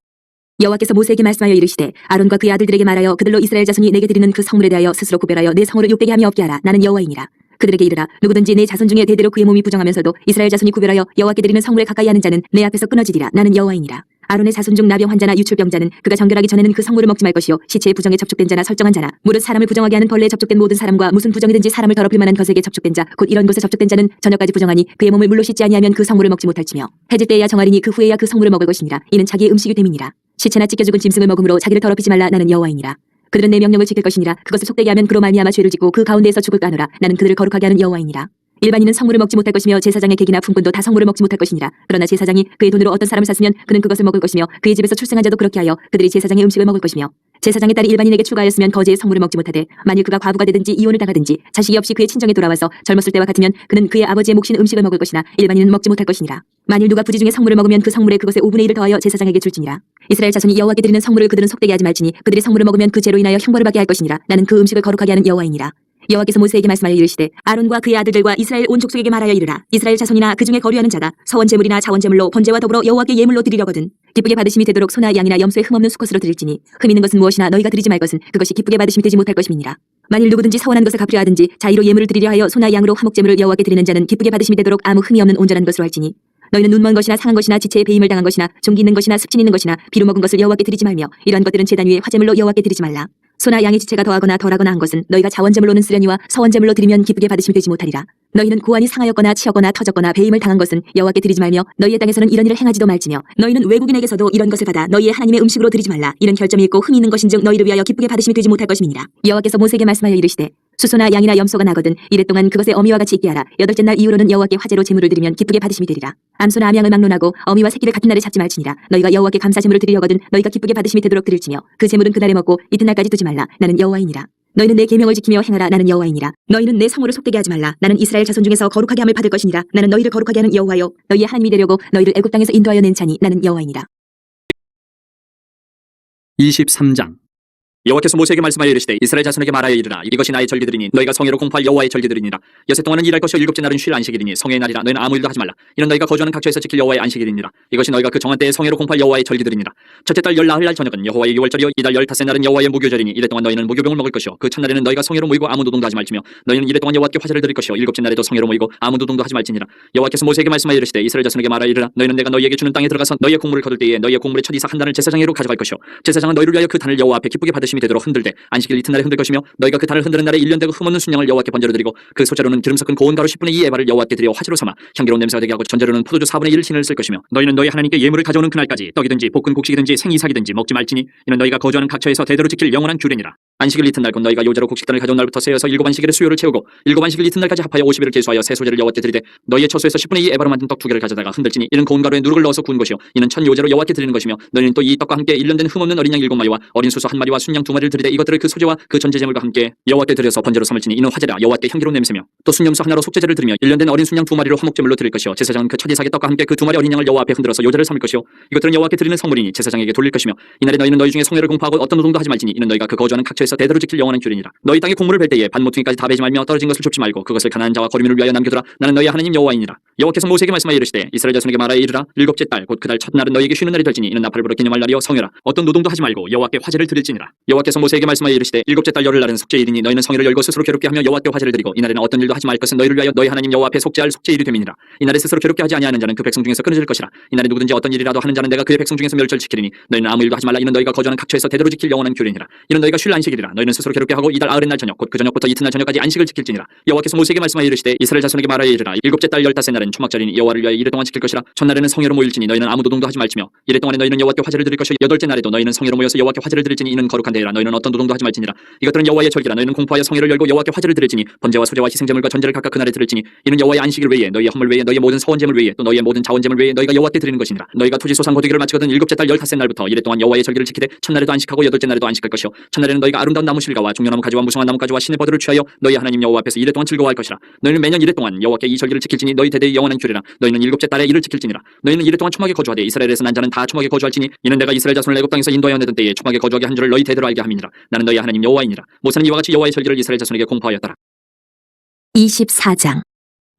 여호와께서 모세에게 말씀하여 이르시되 아론과 그의 아들들에게 말하여 그들로 이스라엘 자손이 내게 드리는 그 성물에 대하여 스스로 구별하여 내 성호를 욕되게 하며 없게 하라. 나는 여호와이니라. 그들에게 이르라. 누구든지 내 자손 중에 대대로 그의 몸이 부정하면서도 이스라엘 자손이 구별하여 여호와께 드리는 성물에 가까이 하는 자는 내 앞에서 끊어지리라. 나는 여호와이니라. 아론의 자손 중 나병 환자나 유출병자는 그가 정결하기 전에는 그 성물을 먹지 말 것이요 시체의 부정에 접촉된 자나 설정한 자나 무릇 사람을 부정하게 하는 벌레에 접촉된 모든 사람과 무슨 부정이든지 사람을 더럽힐 만한 것에게 접촉된 자 곧 이런 곳에 접촉된 자는 저녁까지 부정하니 그의 몸을 물로 씻지 아니하면 그 성물을 먹지 못할지며 해질 때에야 정하리니 그 후에야 그 성물을 먹을 것이니라. 이는 자기의 음식이 됨이니라. 시체나 찢겨 죽은 짐승을 먹음으로 자기를 더럽히지 말라. 나는 여호와이니라. 그들은 내 명령을 지킬 것이니라. 그것을 속되게 하면 그로 말미암아 죄를 짓고 그 가운데에서 죽을까 하노라. 나는 그들을 거룩하게 하는 여호와이니라. 일반인은 성물을 먹지 못할 것이며 제사장의 객이나 품꾼도 다 성물을 먹지 못할 것이니라. 그러나 제사장이 그의 돈으로 어떤 사람을 샀으면 그는 그것을 먹을 것이며 그의 집에서 출생한 자도 그렇게 하여 그들이 제사장의 음식을 먹을 것이며 제사장의 딸이 일반인에게 출가하였으면 거제의 성물을 먹지 못하되 만일 그가 과부가 되든지 이혼을 당하든지 자식이 없이 그의 친정에 돌아와서 젊었을 때와 같으면 그는 그의 아버지의 몫인 음식을 먹을 것이나 일반인은 먹지 못할 것이니라. 만일 누가 부지 중에 성물을 먹으면 그 성물에 그것의 5분의 1을 더하여 제사장에게 줄지니라. 이스라엘 자손이 여호와께 드리는 성물을 그들은 속되게 하지 말지니 그들이 성물을 먹으면 그 죄로 인하여 형벌을 받게 할 것이니라. 나는 그 음식을 거룩하게 하는 여호와이니라. 여호와께서 모세에게 말씀하여 이르시되 아론과 그의 아들들과 이스라엘 온 족속에게 말하여 이르라. 이스라엘 자손이나 그 중에 거류하는 자가 서원 제물이나 자원 제물로 번제와 더불어 여호와께 예물로 드리려거든 기쁘게 받으심이 되도록 소나 양이나 염소의 흠없는 수컷으로 드릴지니 흠 있는 것은 무엇이나 너희가 드리지 말 것은 그것이 기쁘게 받으심이 되지 못할 것임이니라. 만일 누구든지 서원한 것을 갚으려 하든지 자의로 예물을 드리려 하여 소나 양으로 화목 제물을 여호와께 드리는 자는 기쁘게 받으심이 되도록 아무 흠이 없는 온전한 것으로 할지니 너희는 눈먼 것이나 상한 것이나 지체에 배임을 당한 것이나 종기 있는 것이나 습진 있는 것이나 비루 먹은 것을 여호와께 드리지 말며 이러한 것들은 제단 위에 화제물로 여호와께 드리지 말라. 소나 양의 지체가 더하거나 덜하거나 한 것은 너희가 자원제물로는 쓰려니와 서원제물로 드리면 기쁘게 받으심이 되지 못하리라. 너희는 고환이 상하였거나 치였거나 터졌거나 배임을 당한 것은 여호와께 드리지 말며 너희의 땅에서는 이런 일을 행하지도 말지며 너희는 외국인에게서도 이런 것을 받아 너희의 하나님의 음식으로 드리지 말라. 이는 결점이 있고 흠이 있는 것인즉 너희를 위하여 기쁘게 받으심이 되지 못할 것임이니라. 여호와께서 모세에게 말씀하여 이르시되 수소나 양이나 염소가 나거든 이래 동안 그것의 어미와 같이 있게 하라. 여덟째 날 이후로는 여호와께 화제로 제물을 드리면 기쁘게 받으심이 되리라. 암소나 암양을 막론하고 어미와 새끼를 같은 날에 잡지 말지니라. 너희가 여호와께 감사 제물을 드리려거든 너희가 기쁘게 받으심이 되도록 드릴지며 그 제물은 그날에 먹고 이튿날까지 두지 말라. 나는 여호와이니라. 너희는 내 계명을 지키며 행하라. 나는 여호와이니라. 너희는 내 성물을 속되게 하지 말라. 나는 이스라엘 자손 중에서 거룩하게 함을 받을 것이니라. 나는 너희를 거룩하게 하는 여호와요 너희의 하나님이 되려고 너희를 애굽 땅에서 인도하여 낸 자니 나는 여호와이니라. 23장. 여호와께서 모세에게 말씀하여 이르시되 이스라엘 자손에게 말하여 이르라. 이것이 나의 절기들이니 너희가 성회로 공포할 여호와의 절기들이니라. 여세 동안은 일할 것이요 일곱째 날은 쉴 안식일이니 성회의 날이라 너희는 아무 일도 하지 말라. 이는 너희가 거주하는 각처에서 지킬 여호와의 안식일이니라. 이것이 너희가 그 정한 때에 성회로 공포할 여호와의 절기들이니라. 첫째 달 열나흘 날 저녁은 여호와의 유월절이요 이달 열다섯째 날은 여호와의 무교절이니 이래 동안 너희는 무교병을 먹을 것이요 그 첫날에는 너희가 성회로 모이고 아무 노동도 하지 말지며 너희는 이래 동안 여호와께 화제를 드릴 것이요 일곱째 날에도 성회로 모이고 아무 노동도 하지 말지니라. 여호와께서 모세에게 말씀하여 이르시되 이스라엘 자손에게 말하여 이르라. 너희는 내가 너희에게 주는 땅에 들어가서 너희의 곡물을 거둘 때에 너희의 곡물의 첫 이삭 한 단을 제사장으로 가져갈 것이요 제사장은 너희를 위하여 그 단을 여호와 앞에 기쁘게 받으심이 되도록 흔들되 안식일 이튿날에 흔들 것이며 너희가 그 단을 흔드는 날에 1년 되고 흠없는 순양을 여호와께 번제로 드리고 그 소재로는 기름 섞은 고운 가루 10분의 2 에바를 여호와께 드려 화제로 삼아 향기로운 냄새가 되게 하고 전제로는 포도주 4분의 1 신을 쓸 것이며 너희는 너희 하나님께 예물을 가져오는 그날까지 떡이든지 볶은 곡식이든지 생이삭이든지 먹지 말지니 이는 너희가 거주하는 각처에서 대대로 지킬 영원한 규례니라. 안식일 이튿날 곧 너희가 요제로 곡식단을 가져온 날부터 세어서 7안식일의 수요를 채우고 7안식일 이튿날까지 합하여 50일을 계수하여 새 소재를 여호와께 드리되 너희의 처소에서 10분의 2 에바로 만든 떡 2개를 가져다가 흔들지니 이는 고운 가루에 누룩을 넣어서 구운 것이요 이는 첫 요제로 여호와께 드리는 것이며 너희는 또 이 떡과 함께 1년 된 흠없는 어린 양 7마리와 어린 소소 1마리와 순양 순양 2마리를 드리되 이것들을 그 소재와 그 전제제물과 함께 여호와께 드려서 번제로 삼을지니 이는 화제라 여호와께 향기로운 냄새며 또 순염소 하나로 속죄제를 드리며 1년 된 어린 순양 2마리로 화목제물로 드릴 것이요 제사장은 그 첫 이삭의 떡과 함께 그 2마리 어린 양을 여호와 앞에 흔들어서 요제를 삼을 것이요 이것들은 여호와께 드리는 성물이니 제사장에게 돌릴 것이며 이날에 너희는 너희 중에 성례를 공포하고 어떤 노동도 하지 말지니 이는 너희가 그 거주하는 각처에서 대대로 지킬 영원한 규례니라. 너희 땅에 곡물을 벨 때에 반 모퉁이까지 다 베지 말며 떨어진 것을 줍지 말고 그것을 가난한 자와 거류민을 위하여 남겨두라. 나는 너희 하나님 여호와이니라. 여호와께서 모세에게 말씀하여 이르시되 이스라엘 자손에게 말하여 이르라. 일곱째 달 곧 그 달 첫날은 너희에게 쉬는 날이 될지니 이는 나팔을 불어 기념할 날이요 성회라. 어떤 노동도 하지 말고 여호와께 화제를 드릴지니라. 여호와께서 모세에게 말씀하여 이르시되 일곱째 달 열흘날은 속죄일이니 너희는 성회를 열고 스스로 괴롭게 하며 여호와께 화제를 드리고 이날에는 어떤 일도 하지 말 것은 너희를 위하여 너희 하나님 여호와 앞에 속죄할 속죄일이 됨이니라. 이날에 스스로 괴롭게 하지 아니하는 자는 그 백성 중에서 끊어질 것이라. 이날에 누구든지 어떤 일이라도 하는 자는 내가 그의 백성 중에서 멸절시키리니 너희는 아무 일도 하지 말라. 이는 너희가 거주하는 각처에서 대대로 지킬 영원한 규례니라. 이는 너희가 쉴 안식일이라. 너희는 스스로 괴롭게 하고 이달 아흔 날 저녁 곧 그 저녁부터 이튿날 저녁까지 안식을 지킬지니라. 여호와께서 모세에게 말씀하여 이르시되 이스라엘 자손에게 말하여 이르라. 일곱째 달 15날은 초막절이니 여호와를 위하여 이래 동안 지킬 것이라. 첫날에는 성회로 모일지니 너희는 아무 노동도 하지 말지며 이래 동안에 너희는 여호와께 화제를 드릴 것이요 여덟째 날에도 너희는 성회로 모여서 여호와께 화제를 드릴지니 이는 거룩한 대회라. 너희는 어떤 노동도 하지 말지니라. 이것들은 여호와의 절기라. 너희는 공포하여 성회를 열고 여호와께 화제를 드릴지니 번제와 소제와 희생제물과 전제를 각각 그날에 드릴지니 이는 여호와의 안식일 외에 너희의 헌물 외에 너희의 모든 서원제물 외에 또 너희의 모든 자원제물 외에 너희가 여호와께 드리는 것이니라. 너희가 토지 소산 거두기를 마치거든 일곱째 달 15날부터 이래 동안 여호와의 절기를 지키되 첫날에도 안식하고 여덟째 날에도 안식할 것이요 첫날에는 너희가 아름다운 나무 실과와 종려나무 가지와 무성한 나무 가지와 신의 버들을 취하여 너희 하나님 여호와 앞에서 이래 동안 즐거워할 것이라. 너희는 매년 이래 동안 여호와께 이 절기를 지킬지니 너희 대대의 영원한 규례라. 너희는 일곱째 달에 이를 지킬지니라. 너희는 이래 동안 초막에 거주하되 이스라엘에서 난 자는 다 초막에 거주할지니 이는 내가 이스라엘 자손을 애굽 땅에서 인도하여 내던 때에 초막에 거주하게 한 줄을 너희 대대로 알게 함이니라. 나는 너희 하나님 여호와이니라. 모세는 이와 같이 여호와의 절기를 이스라엘 자손에게 공포하였더라. 24장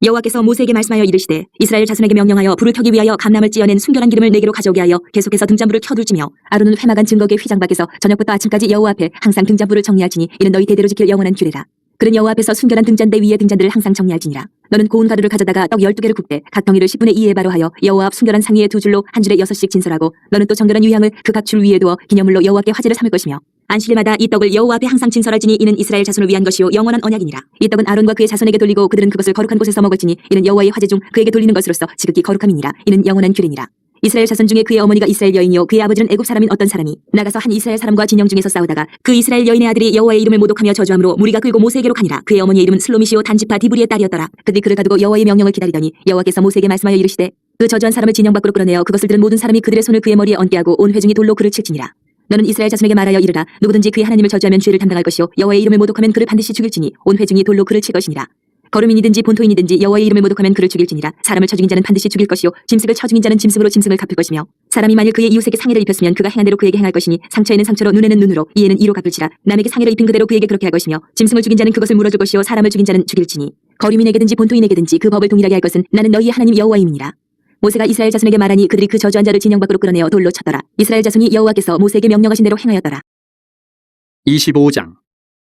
여호와께서 모세에게 말씀하여 이르시되 이스라엘 자손에게 명령하여 불을 켜기 위하여 감람을 찌어낸 순결한 기름을 네개로 가져오게 하여 계속해서 등잔불을 켜둘지며 아론은 회막안 증거계 휘장 밖에서 저녁부터 아침까지 여호와 앞에 항상 등잔불을 정리할지니 이는 너희 대대로 지킬 영원한 규례라. 그는 여호와 앞에서 순결한 등잔대 위에 등잔들을 항상 정리할지니라. 너는 고운 가루를 가져다가 떡 12개를 굽되 각 덩이를 10분의 2에 바로 하여 여호와 앞 순결한 상 위에 두 줄로 한 줄에 6씩 진설하고 너는 또 정결한 유향을 그 각 줄 위에 두어 기념물로 여호와께 화제를 삼을 것이며 안식일마다 이 떡을 여호와 앞에 항상 진설할지니 이는 이스라엘 자손을 위한 것이요 영원한 언약이니라. 이 떡은 아론과 그의 자손에게 돌리고 그들은 그것을 거룩한 곳에서 먹을지니 이는 여호와의 화제 중 그에게 돌리는 것으로서 지극히 거룩함이니라. 이는 영원한 규례니라. 이스라엘 자손 중에 그의 어머니가 이스라엘 여인이요 그의 아버지는 애굽 사람인 어떤 사람이 나가서 한 이스라엘 사람과 진영 중에서 싸우다가 그 이스라엘 여인의 아들이 여호와의 이름을 모독하며 저주함으로 무리가 끌고 모세에게로 가니라. 그의 어머니의 이름은 슬로미시오 단지파 디브리의 딸이었더라. 그들이 그를 가두고 여호와의 명령을 기다리더니 여호와께서 모세에게 말씀하여 이르시되 그 저주한 사람을 진영 밖으로 끌어내어 그것을 들은 모든 사람이 그들의 손을 그의 머리에 얹게 하고 온 회중이 돌로 그를 칠지니라. 너는 이스라엘 자손에게 말하여 이르라. 누구든지 그의 하나님을 저주하면 죄를 담당할 것이요 여호와의 이름을 모독하면 그를 반드시 죽일지니 온 회중이 돌로 그를 칠 것이니라. 거류민이든지 본토인이든지 여호와의 이름을 모독하면 그를 죽일지니라. 사람을 쳐 죽인 자는 반드시 죽일 것이요 짐승을 쳐 죽인 자는 짐승으로 짐승을 갚을 것이며 사람이 만일 그의 이웃에게 상해를 입혔으면 그가 행한 대로 그에게 행할 것이니 상처에는 상처로 눈에는 눈으로 이에는 이로 갚을지라. 남에게 상해를 입힌 그대로 그에게 그렇게 할 것이며 짐승을 죽인 자는 그것을 물어줄 것이요 사람을 죽인 자는 죽일지니 거류민에게든지 본토인에게든지 그 법을 동일하게 할 것은 나는 너희의 하나님 여호와임이니라. 모세가 이스라엘 자손에게 말하니 그들이 그 저주한 자를 진영 밖으로 끌어내어 돌로 쳤더라. 이스라엘 자손이 여호와께서 모세에게 명령하신 대로 행하였더라. 25장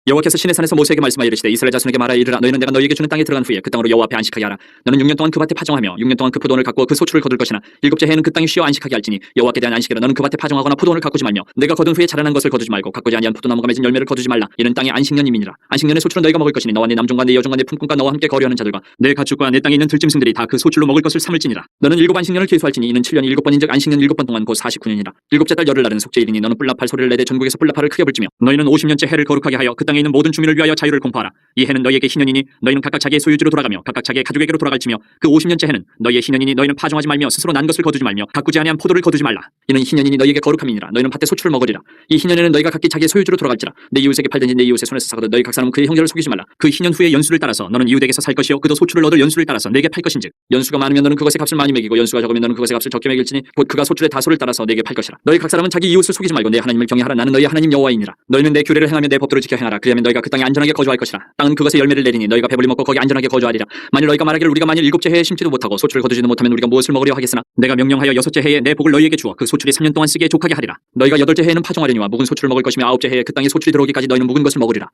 여호와께서 시내 산에서 모세에게 말씀하여 이르시되 이스라엘 자손에게 말하여 이르라. 너희는 내가 너희에게 주는 땅에 들어간 후에 그 땅으로 여호와 앞에 안식하게 하라. 너는 6년 동안 그 밭에 파종하며 6년 동안 그 포도원을 가꾸어 그 소출을 거둘 것이나 일곱째 해에는 그 땅이 쉬어 안식하게 할지니 여호와께 대한 안식이라. 너는 그 밭에 파종하거나 포도원을 가꾸지 말며 내가 거둔 후에 자라난 것을 거두지 말고 가꾸지 아니한 포도나무가 맺은 열매를 거두지 말라. 이는 땅의 안식년임이니라. 안식년의 소출은 너희가 먹을 것이니 너와 네 남종과 네 여종과 네 품꾼과 너와 함께 거류하는 자들과 내 가축과 내 땅에 있는 들짐승들이 다 그 소출로 먹을 것을 삼을지니라. 너는 7 안식년을 계수할지니 이는 7년이 7번인즉 안식년 7번 동안 곧 49년이라. 일곱째 달 열흘날은 속죄일이니 너는 뿔나팔 소리를 내되 전국에서 뿔나팔을 크게 불지며 너희는 50년째 해를 거룩하게 하여 그 땅에 있는 모든 주민을 위하여 자유를 공포하라. 이 해는 너희에게 희년이니 너희는 각각 자기의 소유지로 돌아가며 각각 자기의 가족에게로 돌아갈지며 그 50년째 해는 너희의 희년이니 너희는 파종하지 말며 스스로 난 것을 거두지 말며 가꾸지 아니한 포도를 거두지 말라. 이는 희년이니 너희에게 거룩함이니라. 너희는 밭에 소출을 먹으리라. 이 희년에는 너희가 각기 자기의 소유지로 돌아갈지라. 내 이웃에게 팔든지 내 이웃의 손에서 사거든 너희 각 사람은 그의 형제를 속이지 말라. 그 희년 후에 연수를 따라서 너는 이웃에게서 살 것이요 그도 소출을 얻을 연수를 따라서 내게 팔 것인즉 연수가 많으면 너는 그것의 값을 많이 매기고 연수가 적으면 너는 그것의 값을 적게 매길지니 곧 그가 소출의 다소를 따라서 내게 팔 것이라. 너희 각 사람은 자기 이웃을 속이지 말고 내 하나님을 경외하라. 나는 너희 하나님 여호와이니라. 너희는 내 규례를 행하며 내 법도를 지켜 행하라. 그리하면 너희가 그 땅에 안전하게 거주할 것이라. 땅은 그것의 열매를 내리니 너희가 배불리 먹고 거기 안전하게 거주하리라. 만일 너희가 말하기를 우리가 만일 일곱째 해에 심지도 못하고 소출을 거두지도 못하면 우리가 무엇을 먹으려 하겠으나 내가 명령하여 여섯째 해에 내 복을 너희에게 주어 그 소출이 3년 동안 쓰기에 족하게 하리라. 너희가 여덟째 해에는 파종하려니와 묵은 소출을 먹을 것이며 아홉째 해에 그 땅에 소출이 들어오기까지 너희는 묵은 것을 먹으리라.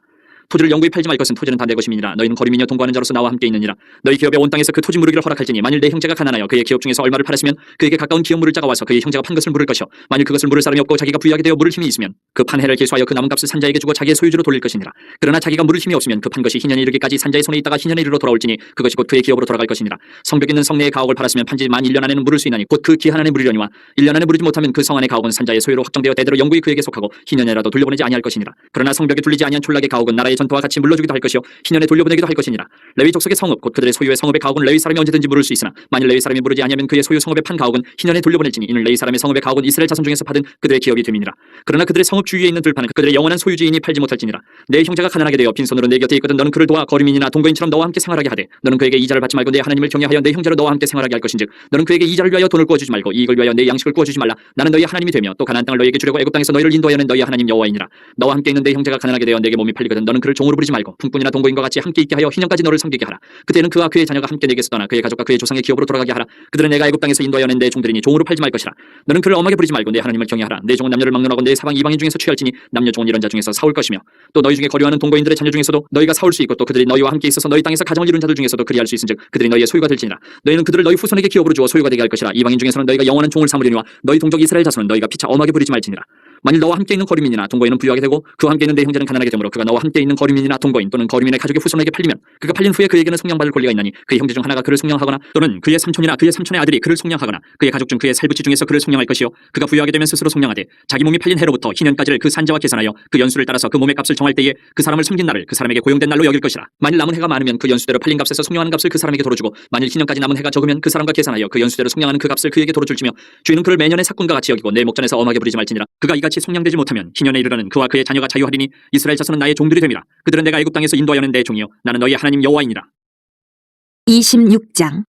토지를 영구히 팔지 말 것은 토지는 다 내 것임이니라. 너희는 거류민이여 동거하는 자로서 나와 함께 있느니라. 너희 기업의 온 땅에서 그 토지 무르기를 허락할지니 만일 내 형제가 가난하여 그의 기업 중에서 얼마를 팔았으면 그에게 가까운 기업 물을 자가 와서 그의 형제가 판 것을 물을 것이요 만일 그것을 물을 사람이 없고 자기가 부유하게 되어 물을 힘이 있으면 그 판 해를 계수하여 그 남은 값을 산자에게 주고 자기의 소유주로 돌릴 것이니라. 그러나 자기가 물을 힘이 없으면 그 판 것이 희년에 이르기까지 산자의 손에 있다가 희년에 이르러 돌아올지니 그것이 곧 그의 기업으로 돌아갈 것이니라. 성벽 있는 성내의 가옥을 팔았으면 판지 만 1년 안에는 물을 수 있나니 곧 그 기한 안에 물으려니와 1년 안에 물이지 못하면 그 성 안의 가옥은 산자의 소유로 확정되어 대대로 영구히 그에게 속하고 희년에라도 돌려보내지 아니할 것이니라. 그러나 성벽에 둘리지 아니한 촌락의 가옥은 나라의 나라의 전토와 같이 물러주기도 할 것이요 희년에 돌려보내기도 할 것이니라. 레위 족속의 성읍 곧 그들의 소유의 성읍의 가옥은 레위 사람이 언제든지 물을 수 있으나 만일 레위 사람이 물으지 아니하면 그의 소유 성읍의 판 가옥은 희년에 돌려보낼지니 이는 레위 사람의 성읍의 가옥은 이스라엘 자손 중에서 받은 그들의 기업이 됨이니라. 그러나 그들의 성읍 주위에 있는 들판은 그들의 영원한 소유주인이 팔지 못할지니라. 내 형제가 가난하게 되어 빈손으로 내 곁에 있거든 너는 그를 도와 거류민이나 동거인처럼 너와 함께 생활하게 하되 너는 그에게 이자를 받지 말고 내 하나님을 경외하여 내 형제로 너와 함께 생활하게 할 것인즉 너는 그에게 이자를 위하여 돈을 구워주지 말고 이익을 위하여 내 양식을 구워주지 말라. 나는 너희 하나님이 되며 또 가나안 땅을 너희에게 주려고 애굽 땅에서 너희를 인도하여는 너희 하나님 여호와이니라. 너와 함께 있는 내 형제가 가난하게 되어 내게 몸이 팔리거든 너는 그를 종으로 부리지 말고 풍꾼이나 동거인과 같이 함께 있게 하여 희년까지 너를 섬기게 하라. 그때는 그와 그의 자녀가 함께 내게서 떠나 그의 가족과 그의 조상의 기업으로 돌아가게 하라. 그들은 내가 애굽 땅에서 인도하여낸 내 종들이니 종으로 팔지 말 것이라. 너는 그를 엄하게 부리지 말고 내 하나님을 경외하라. 내 종은 남녀를 막론하고 내 사방 이방인 중에서 취할지니 남녀 종은 이런 자 중에서 사올 것이며 또 너희 중에 거류하는 동거인들의 자녀 중에서도 너희가 사올 수 있고 또 그들이 너희와 함께 있어서 너희 땅에서 가정을 이룬 자들 중에서도 그리할 수 있은즉 그들이 너희의 소유가 될지니라. 너희는 그들을 너희 후손에게 기업으로 주어 소유가 되게 할 것이라. 이방인 중에서는 너희가 영원한 종을 삼으려니와 너희 동족 이스라엘 자손은 너희가 피차 엄하게 부리지 말지니라. 만일 너와 함께 있는 거류민이나 동거인은 부유하게 되고 그와 함께 있는 내 형제는 가난하게 되므로 그가 너와 함께 있는 거류민이나 동거인 또는 거류민의 가족의 후손에게 팔리면 그가 팔린 후에 그에게는 속량받을 권리가 있나니 그의 형제 중 하나가 그를 속량하거나 또는 그의 삼촌이나 그의 삼촌의 아들이 그를 속량하거나 그의 가족 중 그의 살부치 중에서 그를 속량할 것이요 그가 부유하게 되면 스스로 속량하되 자기 몸이 팔린 해로부터 희년까지를 그 산자와 계산하여 그 연수를 따라서 그 몸의 값을 정할 때에 그 사람을 섬긴 날을 그 사람에게 고용된 날로 여길 것이라. 만일 남은 해가 많으면 그 연수대로 팔린 값에서 속량하는 값을 그 사람에게 도로 주고 만일 희년까지 남은 해가 적으면 그 사람과 계산하여 그 연수대로 속량하는 그 값을 그에게 도로 줄지며 주인은 그를 매년의 삭군과 같이 여기고 내 목전에서 엄하게 부리지 말지니라. 그가 이같이 속량되지 못하면 희년에 이르러는 그와 그의 자녀가 자유하리니 이스라엘 자손은 나의 종들이 됨이라. 그들은 내가 애굽 땅에서 인도하여낸 내 종이요 나는 너희 하나님 여호와이니라. 26장.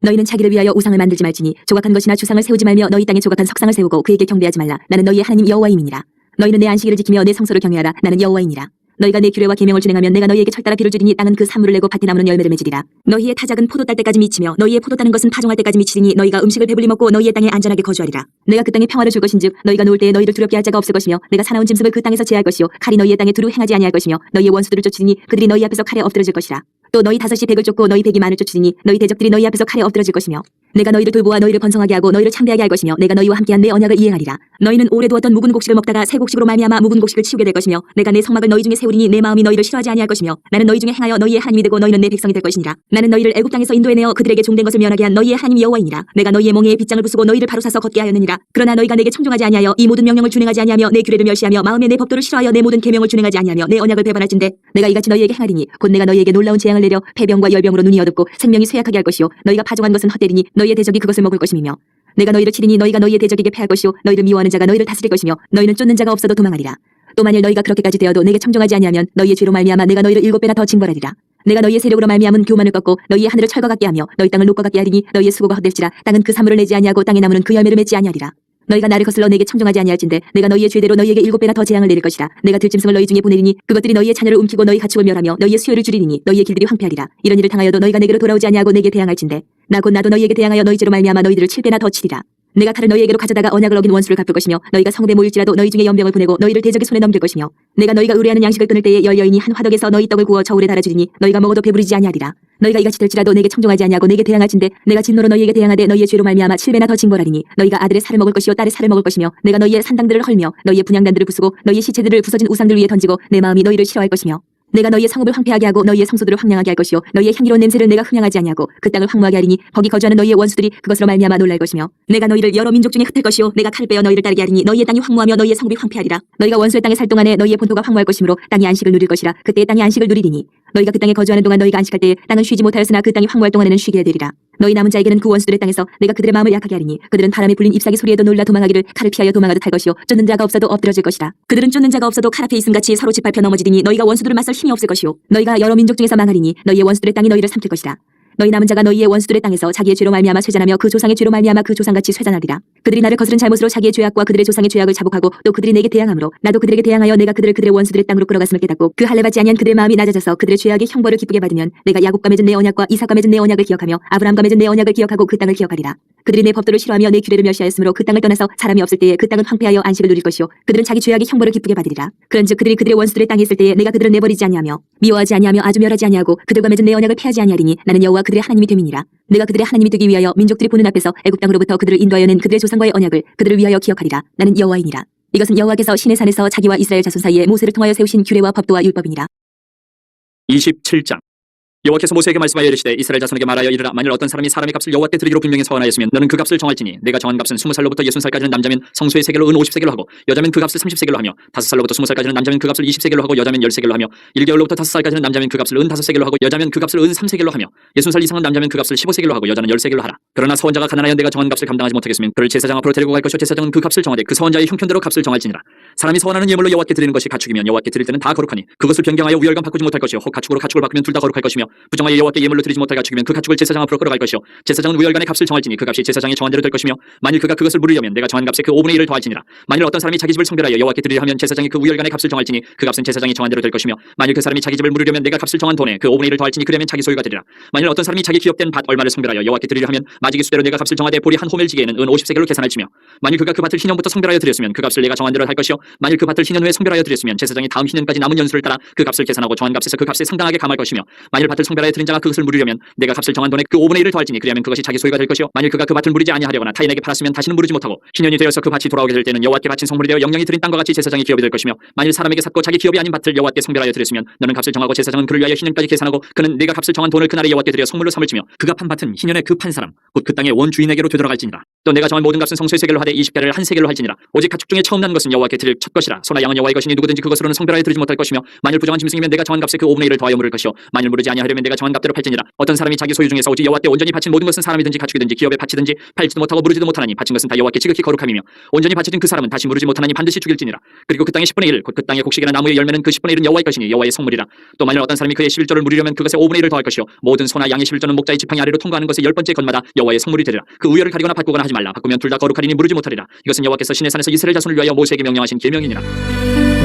너희는 자기를 위하여 우상을 만들지 말지니 조각한 것이나 주상을 세우지 말며 너희 땅에 조각한 석상을 세우고 그에게 경배하지 말라. 나는 너희의 하나님 여호와임이니라. 너희는 내 안식일을 지키며 내 성소를 경외하라. 나는 여호와이니라. 너희가 내 규례와 계명을 준행하면 내가 너희에게 철따라 비를 주리니 땅은 그 산물을 내고 밭에 나무는 열매를 맺으리라. 너희의 타작은 포도 딸 때까지 미치며 너희의 포도 따는 것은 파종할 때까지 미치리니 너희가 음식을 배불리 먹고 너희의 땅에 안전하게 거주하리라. 내가 그 땅에 평화를 줄 것인즉 너희가 놓을 때에 너희를 두렵게 할 자가 없을 것이며 내가 사나운 짐승을 그 땅에서 제할 것이요 칼이 너희의 땅에 두루 행하지 아니할 것이며 너희의 원수들을 쫓으리니 그들이 너희 앞에서 칼에 엎드러질 것이라. 또 너희 다섯이 백을 쫓고 너희 백이 만을 쫓으리니 너희 대적들이 너희 앞에서 칼에 엎드러질 것이며 내가 너희를 돌보아 너희를 번성하게 하고 너희를 창대하게 할 것이며 내가 너희와 함께한 내 언약을 이행하리라. 너희는 오래 두었던 묵은 곡식을 먹다가 새 곡식으로 말미암아 묵은 곡식을 치우게 될 것이며 내가 내 성막을 너희 중에 세우리니 내 마음이 너희를 싫어하지 아니할 것이며 나는 너희 중에 행하여 너희의 하나님이 되고 너희는 내 백성이 될 것이니라. 나는 너희를 애굽 땅에서 인도해내어 그들에게 종된 것을 면하게 한 너희의 하나님 여호와이니라. 내가 너희의 멍에에 빗장을 부수고 너희를 바로 사서 걷게 하였느니라. 그러나 너희가 내게 청종하지 아니하여 이 모든 명령을 준행하지 아니하며 내 규례를 멸시하며 마음에 내 법도를 싫어하여 내 모든 계명을 준행하지 아니하며 내 언약을 배반할진대 내가 이같이 너희에게 행하리니 곧 내가 너희에게 놀라운 재앙을 내려 폐병과 열병으로 눈이 어둡고 생명이 쇠약하게 할 것이요 너희가 파종한 것은 헛되리니 너희의 대적이 그것을 먹을 것임이며 내가 너희를 치리니 너희가 너희의 대적에게 패할 것이요 너희를 미워하는 자가 너희를 다스릴 것이며 너희는 쫓는 자가 없어도 도망하리라. 또 만일 너희가 그렇게까지 되어도 내게 청종하지 아니하면 너희의 죄로 말미암아 내가 너희를 7배나 더 징벌하리라. 내가 너희의 세력으로 말미암은 교만을 꺾고 너희의 하늘을 철거 같게 하며 너희 땅을 녹과 같게 하리니 너희의 수고가 헛될지라. 땅은 그 사물을 내지 아니하고 땅의 나무는 그 열매를 맺지 아니하리라. 너희가 나를 거슬러 내게 청종하지 아니할진대 내가 너희의 죄대로 너희에게 7배나 더 재앙을 내릴 것이라. 내가 들짐승을 너희 중에 보내리니 그것들이 너희의 자녀를 움키고 너희 가축을 멸하며 너희의 수요를 줄이리니 너희의 길들이 황폐하리라. 이런 일을 당하여도 너희가 내게로 돌아오지 아니하고 내게 대항할진대 나 곧 나도 너희에게 대항하여 너희 죄로 말미암아 너희들을 7배나 더 치리라. 내가 칼을 너희에게로 가져다가 언약을 어긴 원수를 갚을 것이며 너희가 성읍에 모일지라도 너희 중에 연병을 보내고 너희를 대적의 손에 넘길 것이며 내가 너희가 의뢰하는 양식을 끊을 때에 열여인이 한 화덕에서 너희 떡을 구워 저울에 달아주리니 너희가 먹어도 배부르지 아니하리라. 너희가 이같이 될지라도 내게 청종하지 아니하고 내게 대항할진대 내가 진노로 너희에게 대항하되 너희의 죄로 말미암아 7배나 더 징벌하리니 너희가 아들의 살을 먹을 것이요 딸의 살을 먹을 것이며 내가 너희의 산당들을 헐며 너희의 분향단들을 부수고 너희의 시체들을 부서진 우상들 위에 던지고 내 마음이 너희를 싫어할 것이며 내가 너희의 성읍을 황폐하게 하고 너희의 성소들을 황량하게 할 것이요 너희의 향기로운 냄새를 내가 흠양하지 아니하고 그 땅을 황무하게 하리니 거기 거주하는 너희의 원수들이 그것으로 말미암아 놀랄 것이며 내가 너희를 여러 민족 중에 흩을 것이요 내가 칼을 빼어 너희를 따르게 하리니 너희의 땅이 황무하며 너희의 성읍이 황폐하리라. 너희가 원수의 땅에 살 동안에 너희의 본토가 황무할 것이므로 땅이 안식을 누릴 것이라. 그때의 땅이 안식을 누리리니 너희가 그 땅에 거주하는 동안 너희가 안식할 때에 땅은 쉬지 못하였으나 그 땅이 황무할 동안에는 쉬게 되리라. 너희 남은 자에게는 그 원수들의 땅에서 내가 그들의 마음을 약하게 하리니 그들은 바람에 불린 잎사귀 소리에도 놀라 도망하기를 칼을 피하여 도망하듯 할 것이요 쫓는 자가 없어도 엎드러질 것이라. 그들은 쫓는 자가 없어도 칼 앞에 있음같이 서로 짓밟혀 넘어지리니 너희가 원수들을 맞설 힘이 없을 것이요 너희가 여러 민족 중에서 망하리니 너희의 원수들의 땅이 너희를 삼킬 것이라. 너희 남은 자가 너희의 원수들의 땅에서 자기의 죄로 말미암아 쇠잔하며 그 조상의 죄로 말미암아 그 조상같이 쇠잔하리라. 그들이 나를 거스른 잘못으로 자기의 죄악과 그들의 조상의 죄악을 자복하고 또 그들이 내게 대항함으로 나도 그들에게 대항하여 내가 그들을 그들의 원수들의 땅으로 끌어갔음을 깨닫고 그 할례 받지 아니한 그들의 마음이 낮아져서 그들의 죄악의 형벌을 기쁘게 받으면 내가 야곱과 맺은 내 언약과 이삭과 맺은 내 언약을 기억하며 아브라함과 맺은 내 언약을 기억하고 그 땅을 기억하리라. 그들이 내 법도를 싫어하며 내 규례를 멸시하였으므로 그 땅을 떠나서 사람이 없을 때에 그 땅은 황폐하여 안식을 누릴 것이요 그들은 자기 죄악의 형벌을 기쁘게 받으리라. 그런즉 그들이 그들의 원수들의 땅에 있을 때에 내가 그들을 내버리지 아니하며 미워하지 아니하며 아주 멸하지 아니하고 그들과 맺은 내 언약을 폐하지 아니하리니 나는 여호와 그들의 하나님이 됨이니라. 내가 그들의 하나님이 되기 위하여 민족들이 보는 앞에서 애굽 땅으로부터 그들을 인도하여 낸 그들의 조상과의 언약을 그들을 위하여 기억하리라. 나는 여호와이니라. 이것은 여호와께서 시내 산에서 자기와 이스라엘 자손 사이에 모세를 통하여 세우신 규례와 법도와 율법이니라. 27장 여호와께서 모세에게 말씀하여 이르시되 이스라엘 자손에게 말하여 이르라. 만일 어떤 사람이 사람의 값을 여호와께 드리기로 분명히 서원하였으면 너는 그 값을 정할지니 내가 정한 값은 20살로부터 60살까지는 남자면 성소의 세겔로 은 50세겔로 하고 여자면 그 값을 30세겔로 하며 5살로부터 20살까지는 남자면 그 값을 20세겔로 하고 여자면 10세겔로 하며 1개월로부터 5살까지는 남자면 그 값을 은 5세겔로 하고 여자면 그 값을 은 3세겔로 하며 60살 이상은 남자면 그 값을 15세겔로 하고 여자는 10세겔로 하라. 그러나 서원자가 가난하여 내가 정한 값을 감당하지 못하겠으면 그를 제사장 앞으로 데리고 갈 것이요 제사장은 그 값을 정하되 그 서원자의 형편대로 값을 정할지니라. 사람이 서원하는 예물로 여호와께 드리는 것이 가축이면 여호와께 드릴 때는 다 거룩하니 그것을 변경하여 우열감 바꾸지 못할 것이요 혹 가축으로 가축을 바꾸면 둘 다 거룩할 것이며 부정하여 여호와께 예물로 드리지 못할 가축이면 그 가축을 제사장 앞으로 끌어갈 것이요 제사장은 우열간의 값을 정할지니 그 값이 제사장이 정한 대로 될 것이며 만일 그가 그것을 물으려면 내가 정한 값의 그 5분의 1을 더할지니라. 만일 어떤 사람이 자기 집을 성별하여 여호와께 드리려 하면 제사장이 그 우열간의 값을 정할지니 그 값은 제사장이 정한 대로 될 것이며 만일 그 사람이 자기 집을 물으려면 내가 값을 정한 돈에 그 5분의 1을 더할지니 그러면 자기 소유가 되리라. 만일 어떤 사람이 자기 기업된 밭 얼마를 성별하여 여호와께 드리려 하면 마지기 수대로 내가 값을 정하되 보리 한 호멜지기에는 은 50세겔로 계산할지며 만일 그가 그 밭을 희년부터 성별하여 드렸으면 그 값을 내가 정한 대로 할 것이요 만일 그 밭을 희년 후에 성별하여 드렸으면 제사장이 다음 희년까지 남은 연수를 따라 그 값을 계산하고 정한 값에서 그 값에 상당하게 감할 것이며 만일 밭을 성별하여 드린 자가 그것을 물으려면 내가 값을 정한 돈에 그 5분의 1을 더할지니 그리하면 그것이 자기 소유가 될 것이요 만일 그가 그 밭을 물으지 아니하려거나 타인에게 팔았으면 다시는 물으지 못하고 희년이 되어서 그 밭이 돌아오게 될 때는 여호와께 바친 성물이 되어 영영이 드린 땅과 같이 제사장의 기업이 될 것이며 만일 사람에게 샀고 자기 기업이 아닌 밭을 여호와께 성별하여 드렸으면 너는 값을 정하고 제사장은 그를 위하여 희년까지 계산하고 그는 내가 값을 정한 돈을 그날에 여호와께 드려 성물로 삼을지며 그가 판 밭은 희년에 그 판 사람 곧 그 땅의 원 주인에게로 되돌아갈지니라. 또 내가 정한 모든 값은 성소의 세겔로 하되 20개를 한 세겔로 할지니라. 오직 가축 중에 처음 난 것은 여호와께 드릴 첫 것이라. 소나 양은 여호와의 것이니 누구든지 그것으로는 성별하여 드리지 못할 것이며 만일 부정한 짐승이면 내가 정한 값의 그 5분의 1을 더하여 물을 것이요 만일 물으지 아니하려면 내가 정한 값대로 팔지니라. 어떤 사람이 자기 소유 중에서 오직 여호와께 온전히 바친 모든 것은 사람이든지 가축이든지 기업에 바치든지 팔지도 못하고 무르지도 못하나니 바친 것은 다 여호와께 지극히 거룩함이며 온전히 바쳐진 그 사람은 다시 무르지 못하나니 반드시 죽일지니라. 그리고 그 땅의 10분의 1 곧 그 땅의 곡식이나 나무의 열매는 그 10분의 1은 여호와의 것이니 여호와의 성물이라. 또 만일 어떤 사람이 그의 11조를 물으려면 그것의 5분의 1을 더할 것이요 모든 소나 양의 11조는 목자의 지팡이 아래로 통과하는 것의 10번째 것마다 여호와의 성물이 되리라. 그 우열을 가리거나 바꾸거나 하지 말라. 바꾸면 둘 다 거룩하리니 무르지 못하리라. 이것은 여호와께서 시내산에서 이스라엘 자손을 위하여 모세에게 명령하신 계명이니라.